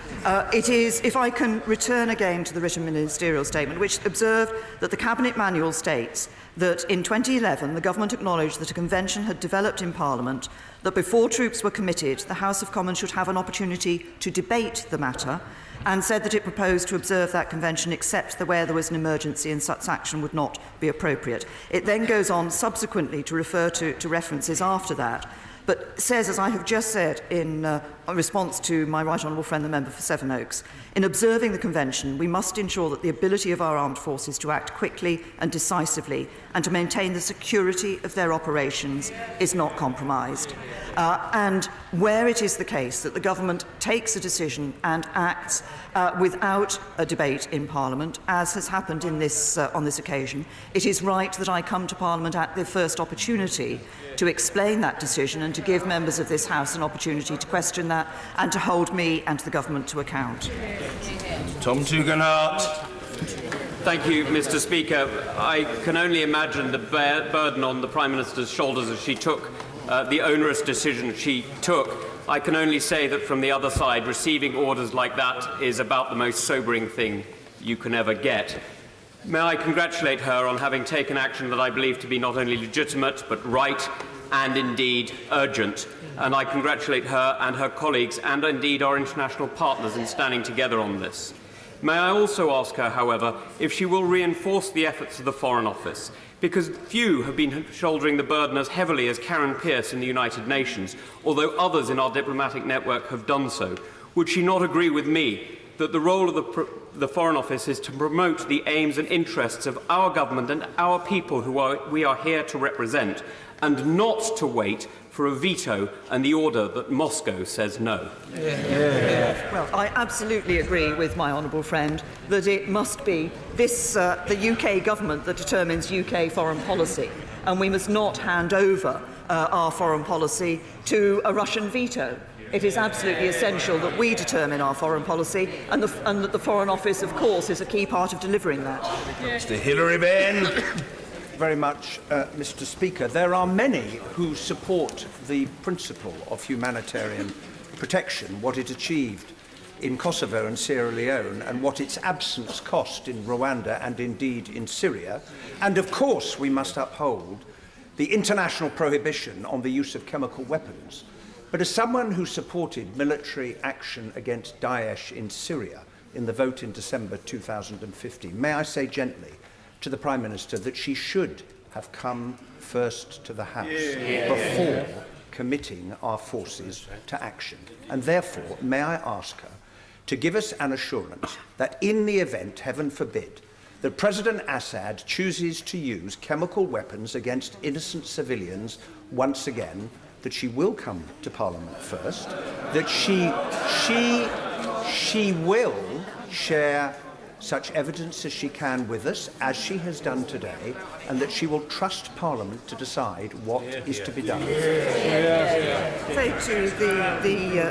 It is, if I can return again to the written ministerial statement, which observed that the Cabinet Manual states that in 2011 the government acknowledged that a convention had developed in Parliament, that before troops were committed the House of Commons should have an opportunity to debate the matter, and said that it proposed to observe that convention except where there was an emergency and such action would not be appropriate. It then goes on subsequently to refer to references after that, but says, as I have just said in response to my right honourable friend, the member for Sevenoaks, in observing the Convention, we must ensure that the ability of our armed forces to act quickly and decisively and to maintain the security of their operations is not compromised. And where it is the case that the government takes a decision and acts without a debate in Parliament, as has happened in this, on this occasion, it is right that I come to Parliament at the first opportunity to explain that decision and to give members of this House an opportunity to question that and to hold me and the government to account. Tom Tugendhat. Thank you, Mr. Speaker. I can only imagine the burden on the Prime Minister's shoulders as she took the onerous decision she took. I can only say that from the other side, receiving orders like that is about the most sobering thing you can ever get. May I congratulate her on having taken action that I believe to be not only legitimate but right and indeed urgent. And I congratulate her and her colleagues and indeed our international partners in standing together on this. May I also ask her, however, if she will reinforce the efforts of the Foreign Office, because few have been shouldering the burden as heavily as Karen Pierce in the United Nations, although others in our diplomatic network have done so. Would she not agree with me that the role of the the Foreign Office is to promote the aims and interests of our government and our people we are here to represent, and not to wait for a veto and the order that Moscow says no. Well, I absolutely agree with my honourable friend that it must be the UK government that determines UK foreign policy, and we must not hand over our foreign policy to a Russian veto. It is absolutely essential that we determine our foreign policy, and that the Foreign Office, of course, is a key part of delivering that. Mr. Hilary Benn. Very much, Mr. Speaker. There are many who support the principle of humanitarian protection, what it achieved in Kosovo and Sierra Leone, and what its absence cost in Rwanda and indeed in Syria. And of course, we must uphold the international prohibition on the use of chemical weapons. But as someone who supported military action against Daesh in Syria in the vote in December 2015, may I say gently to the Prime Minister that she should have come first to the House before committing our forces to action. And therefore, may I ask her to give us an assurance that in the event, heaven forbid, that President Assad chooses to use chemical weapons against innocent civilians once again, that she will come to Parliament first, that she will share such evidence as she can with us, as she has done today, and that she will trust Parliament to decide what is to be done. Say to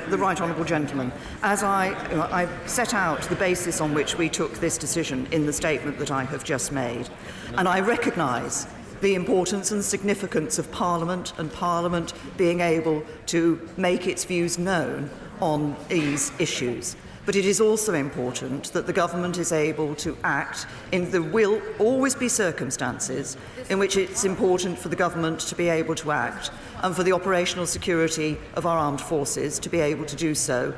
the right honourable gentleman, as I set out the basis on which we took this decision in the statement that I have just made, and I recognise the importance and significance of Parliament and Parliament being able to make its views known on these issues. But it is also important that the government is able to act. There will always be circumstances in which it's important for the government to be able to act and for the operational security of our armed forces to be able to do so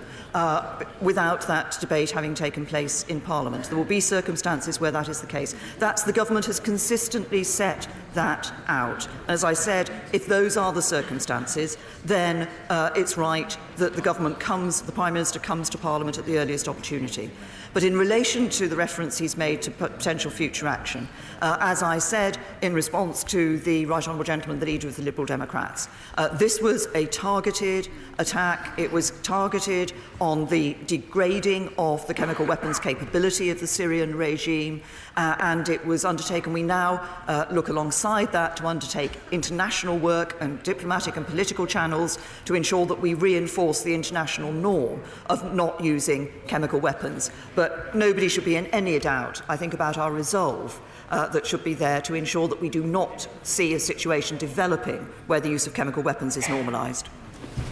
without that debate having taken place in Parliament. There will be circumstances where that is the case. The government has consistently set that out. As I said, if those are the circumstances, then it's right that the Prime Minister comes to Parliament at the earliest opportunity. But in relation to the reference he's made to potential future action, as I said in response to the right honourable gentleman, the leader of the Liberal Democrats, this was a targeted attack. It was targeted on the degrading of the chemical weapons capability of the Syrian regime, and it was undertaken. We now look alongside that to undertake international work and diplomatic and political channels to ensure that we reinforce the international norm of not using chemical weapons. But nobody should be in any doubt, I think, about our resolve that should be there to ensure that we do not see a situation developing where the use of chemical weapons is normalised.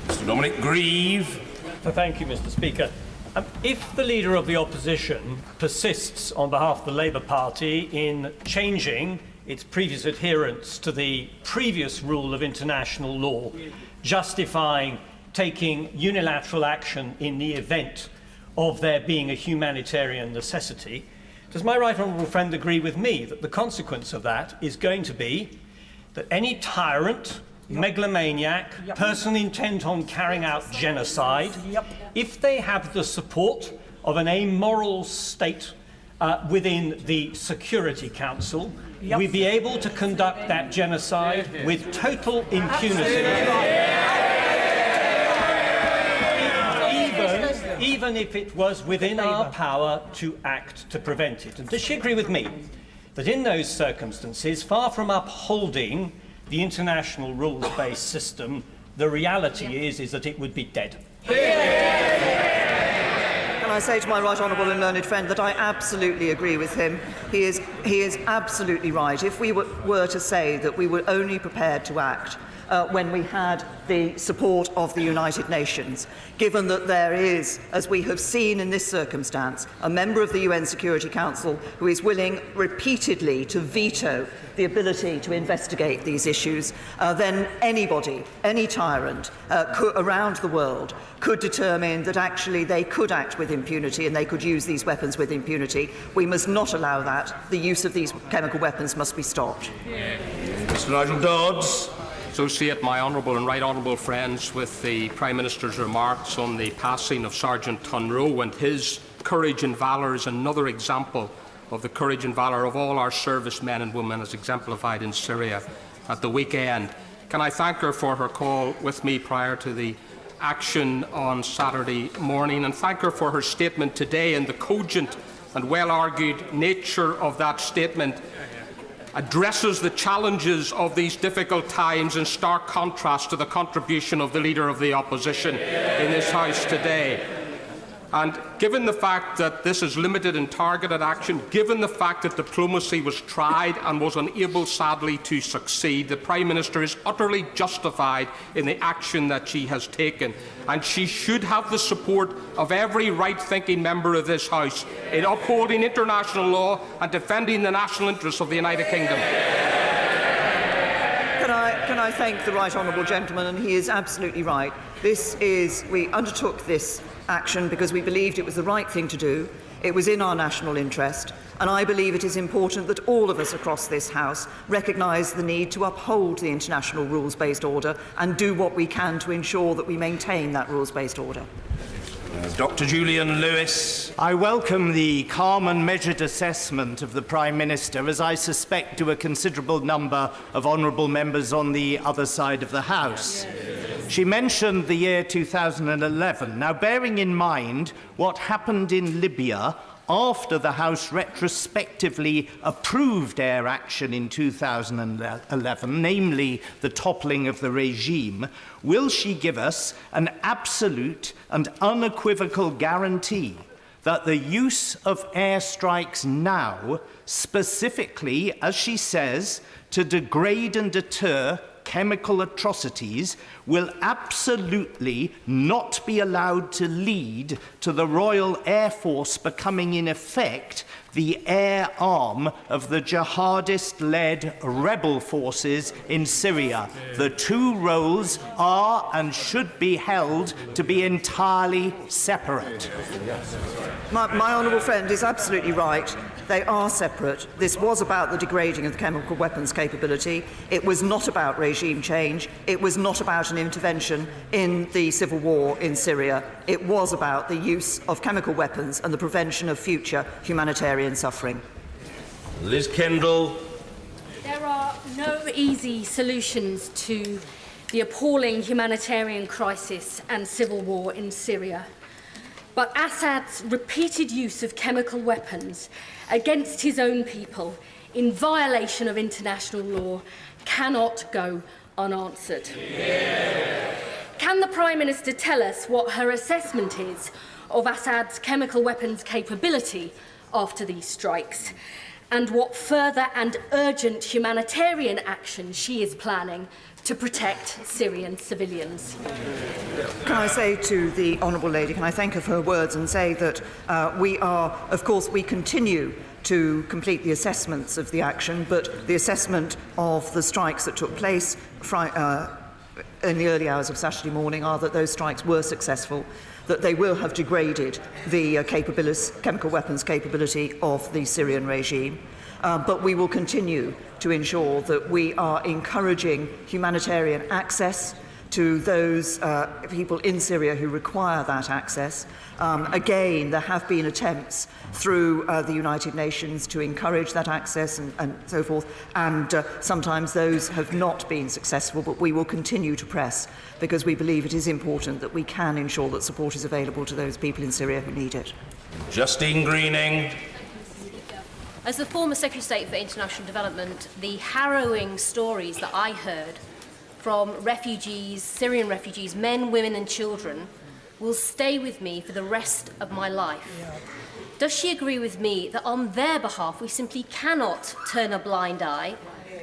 Mr. Dominic Grieve. Thank you, Mr. Speaker. If the Leader of the Opposition persists on behalf of the Labour Party in changing its previous adherence to the previous rule of international law, justifying taking unilateral action in the event of there being a humanitarian necessity, does my right honourable friend agree with me that the consequence of that is going to be that any tyrant, megalomaniac, person intent on carrying out genocide, if they have the support of an amoral state within the Security Council, we'll be able to conduct that genocide with total impunity. Even if it was within our power to act to prevent it. And does she agree with me that in those circumstances, far from upholding the international rules-based system, the reality is that it would be dead? Can I say to my right honourable and learned friend that I absolutely agree with him. He is absolutely right. If we were to say that we were only prepared to act when we had the support of the United Nations, given that there is, as we have seen in this circumstance, a member of the UN Security Council who is willing repeatedly to veto the ability to investigate these issues, then anybody, any tyrant around the world could determine that actually they could act with impunity and they could use these weapons with impunity. We must not allow that. The use of these chemical weapons must be stopped. Mr. Nigel Dodds. Associate my honourable and right honourable friends with the Prime Minister's remarks on the passing of Sergeant Tunro and his courage and valour is another example of the courage and valour of all our servicemen and women as exemplified in Syria at the weekend. Can I thank her for her call with me prior to the action on Saturday morning, and thank her for her statement today, and the cogent and well-argued nature of that statement addresses the challenges of these difficult times in stark contrast to the contribution of the Leader of the Opposition in this House today. And given the fact that this is limited and targeted action, given the fact that diplomacy was tried and was unable, sadly, to succeed, the Prime Minister is utterly justified in the action that she has taken. And she should have the support of every right-thinking member of this House in upholding international law and defending the national interests of the United Kingdom. Can I thank the right honourable gentleman, and he is absolutely right. We undertook this action because we believed it was the right thing to do. It was in our national interest, and I believe it is important that all of us across this House recognise the need to uphold the international rules-based order and do what we can to ensure that we maintain that rules-based order. Dr. Julian Lewis. I welcome the calm and measured assessment of the Prime Minister, as I suspect do a considerable number of honourable members on the other side of the House. She mentioned the year 2011. Now, bearing in mind what happened in Libya after the House retrospectively approved air action in 2011, namely the toppling of the regime, will she give us an absolute and unequivocal guarantee that the use of airstrikes now, specifically, as she says, to degrade and deter chemical atrocities, will absolutely not be allowed to lead to the Royal Air Force becoming, in effect, the air arm of the jihadist-led rebel forces in Syria. The two roles are and should be held to be entirely separate. My honourable friend is absolutely right. They are separate. This was about the degrading of the chemical weapons capability. It was not about regime change. It was not about an intervention in the civil war in Syria. It was about the use of chemical weapons and the prevention of future humanitarian suffering. Liz Kendall. There are no easy solutions to the appalling humanitarian crisis and civil war in Syria. But Assad's repeated use of chemical weapons against his own people in violation of international law cannot go unanswered. Yeah. Can the Prime Minister tell us what her assessment is of Assad's chemical weapons capability after these strikes, and what further and urgent humanitarian action she is planning to protect Syrian civilians? Can I say to the honourable lady, can I thank her for her words and say that we continue to complete the assessments of the action, but the assessment of the strikes that took place in the early hours of Saturday morning are that those strikes were successful, that they will have degraded the chemical weapons capability of the Syrian regime. But we will continue to ensure that we are encouraging humanitarian access to those people in Syria who require that access. Again, there have been attempts through the United Nations to encourage that access and so forth, and sometimes those have not been successful, but we will continue to press because we believe it is important that we can ensure that support is available to those people in Syria who need it. Justine Greening. As the former Secretary of State for International Development, the harrowing stories that I heard from refugees, Syrian refugees, men, women and children, will stay with me for the rest of my life. Does she agree with me that on their behalf we simply cannot turn a blind eye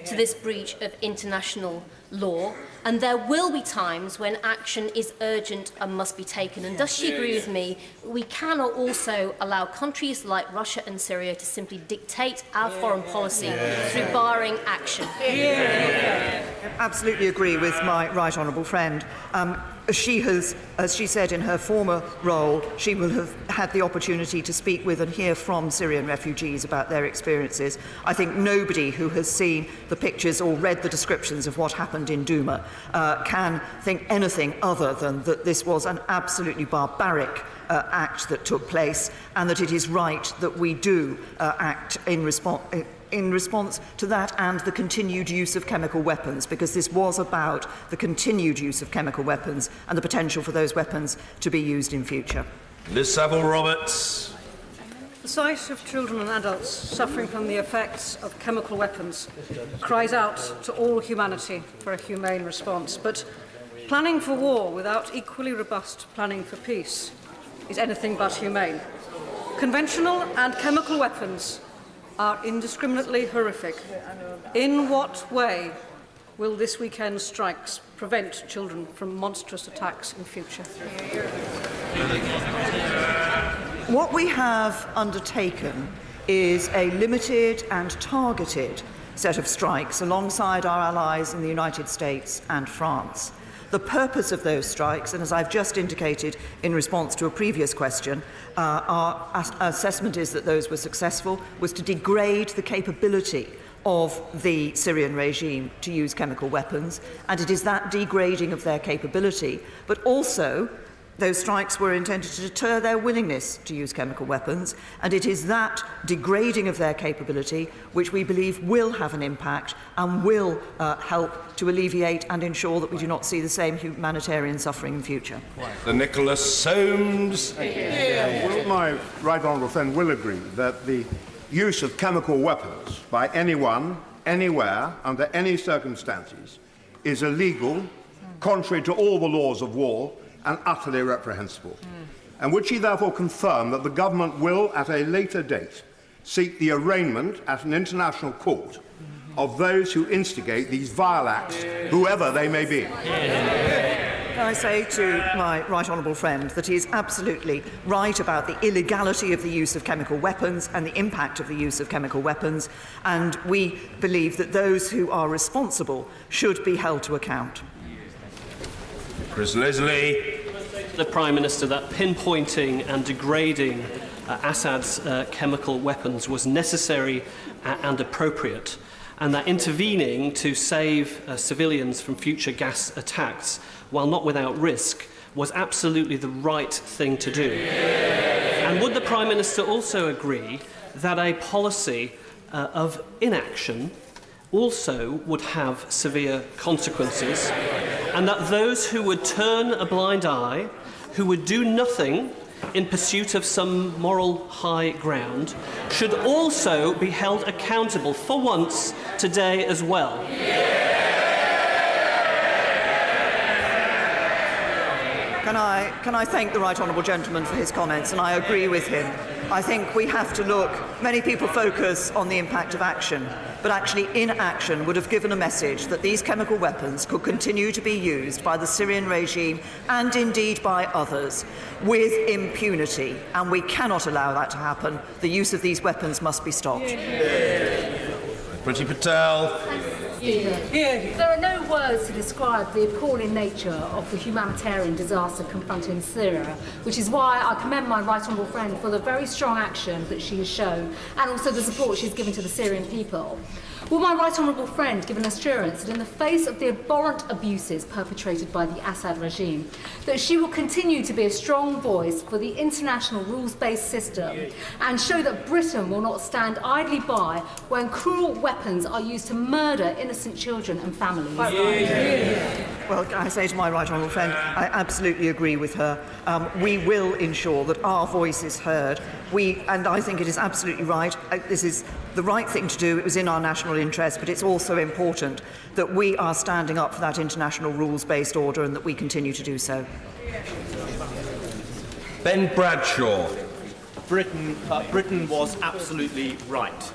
to this breach of international law, and there will be times when action is urgent and must be taken? And does she agree with me that we cannot also allow countries like Russia and Syria to simply dictate our foreign policy through barring action? Absolutely agree with my right honourable friend. she has, as she said in her former role, she will have had the opportunity to speak with and hear from Syrian refugees about their experiences. I think nobody who has seen the pictures or read the descriptions of what happened in Douma can think anything other than that this was an absolutely barbaric act that took place, and that it is right that we do act in response to that and the continued use of chemical weapons, because this was about the continued use of chemical weapons and the potential for those weapons to be used in future. Liz Saville-Roberts. The sight of children and adults suffering from the effects of chemical weapons cries out to all humanity for a humane response. But planning for war without equally robust planning for peace is anything but humane. Conventional and chemical weapons are indiscriminately horrific. In what way will this weekend's strikes prevent children from monstrous attacks in future? What we have undertaken is a limited and targeted set of strikes alongside our allies in the United States and France. The purpose of those strikes, and as I've just indicated in response to a previous question, our assessment is that those were successful, was to degrade the capability of the Syrian regime to use chemical weapons, and it is that degrading of their capability, but also those strikes were intended to deter their willingness to use chemical weapons, and it is that degrading of their capability which we believe will have an impact and will help to alleviate and ensure that we do not see the same humanitarian suffering in future. The Nicholas Soames. Well, my right honourable friend will agree that the use of chemical weapons by anyone, anywhere, under any circumstances, is illegal, contrary to all the laws of war, and utterly reprehensible. And would she therefore confirm that the government will, at a later date, seek the arraignment at an international court of those who instigate these vile acts, whoever they may be? Can I say to my right honourable friend that he is absolutely right about the illegality of the use of chemical weapons and the impact of the use of chemical weapons, and we believe that those who are responsible should be held to account. Chris Leslie. The Prime Minister that pinpointing and degrading Assad's chemical weapons was necessary and appropriate, and that intervening to save civilians from future gas attacks, while not without risk, was absolutely the right thing to do. And would the Prime Minister also agree that a policy of inaction also would have severe consequences, and that those who would turn a blind eye, who would do nothing in pursuit of some moral high ground, should also be held accountable for once today as well? Can I thank the right honourable gentleman for his comments, and I agree with him. I think we have to look, many people focus on the impact of action, but actually inaction would have given a message that these chemical weapons could continue to be used by the Syrian regime and indeed by others with impunity, and we cannot allow that to happen. The use of these weapons must be stopped. Priti Patel. There are no words to describe the appalling nature of the humanitarian disaster confronting Syria, which is why I commend my right honourable friend for the very strong action that she has shown and also the support she's given to the Syrian people. Will my right honourable friend give an assurance that in the face of the abhorrent abuses perpetrated by the Assad regime, that she will continue to be a strong voice for the international rules-based system and show that Britain will not stand idly by when cruel weapons are used to murder innocent children and families? Well, can I say to my right honourable friend, I absolutely agree with her. We will ensure that our voice is heard. And I think it is absolutely right. This is the right thing to do. It was in our national interest, but it's also important that we are standing up for that international rules-based order and that we continue to do so. Ben Bradshaw. Britain was absolutely right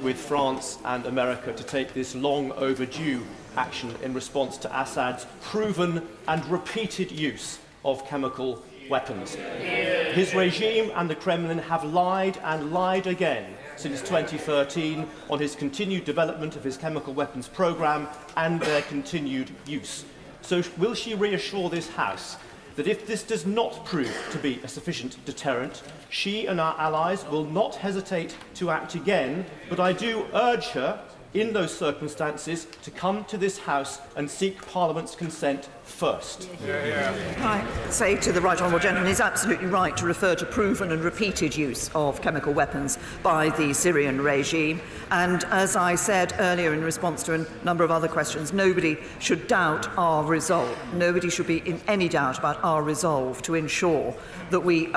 with France and America to take this long overdue action in response to Assad's proven and repeated use of chemical weapons. His regime and the Kremlin have lied and lied again since 2013 on his continued development of his chemical weapons programme and their continued use. So will she reassure this House that if this does not prove to be a sufficient deterrent, she and our allies will not hesitate to act again, but I do urge her, in those circumstances, to come to this House and seek Parliament's consent first. I say to the Right Honourable Gentleman, he's absolutely right to refer to proven and repeated use of chemical weapons by the Syrian regime. And as I said earlier in response to a number of other questions, nobody should doubt our resolve. Nobody should be in any doubt about our resolve to ensure that we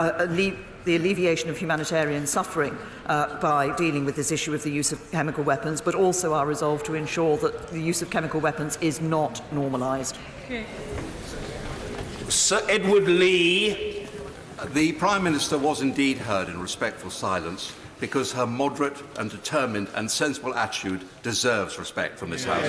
the alleviation of humanitarian suffering by dealing with this issue of the use of chemical weapons, but also our resolve to ensure that the use of chemical weapons is not normalised. Sir Edward Lee. The Prime Minister was indeed heard in respectful silence because her moderate and determined and sensible attitude deserves respect from this House.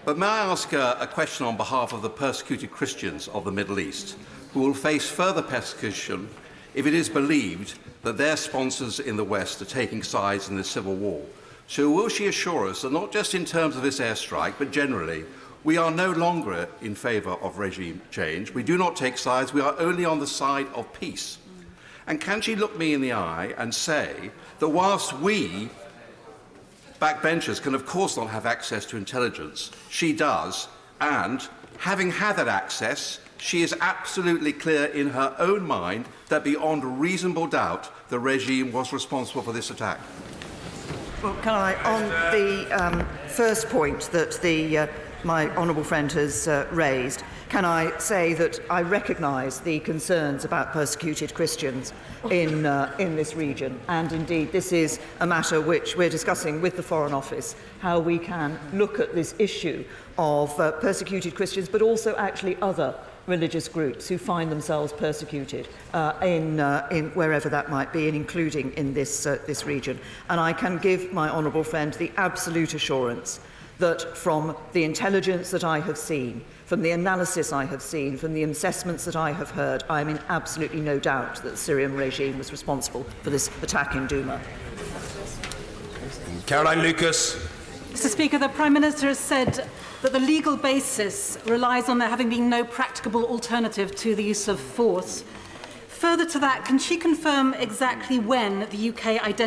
But may I ask a question on behalf of the persecuted Christians of the Middle East, who will face further persecution if it is believed that their sponsors in the West are taking sides in this civil war? So will she assure us that not just in terms of this airstrike, but generally, we are no longer in favour of regime change, we do not take sides, we are only on the side of peace? And can she look me in the eye and say that whilst we, backbenchers, can of course not have access to intelligence, she does, and having had that access, she is absolutely clear in her own mind that beyond reasonable doubt the regime was responsible for this attack? Well, can I, on the first point that my honourable friend has raised, can I say that I recognise the concerns about persecuted Christians in this region, and indeed this is a matter which we're discussing with the Foreign Office, how we can look at this issue of persecuted Christians, but also actually other religious groups who find themselves persecuted in wherever that might be, and including in this region. And I can give my honourable friend the absolute assurance that from the intelligence that I have seen, from the analysis I have seen, from the assessments that I have heard, I am in absolutely no doubt that the Syrian regime was responsible for this attack in Douma. Caroline Lucas. Mr. Speaker, the Prime Minister has said that the legal basis relies on there having been no practicable alternative to the use of force. Further to that, can she confirm exactly when the UK identified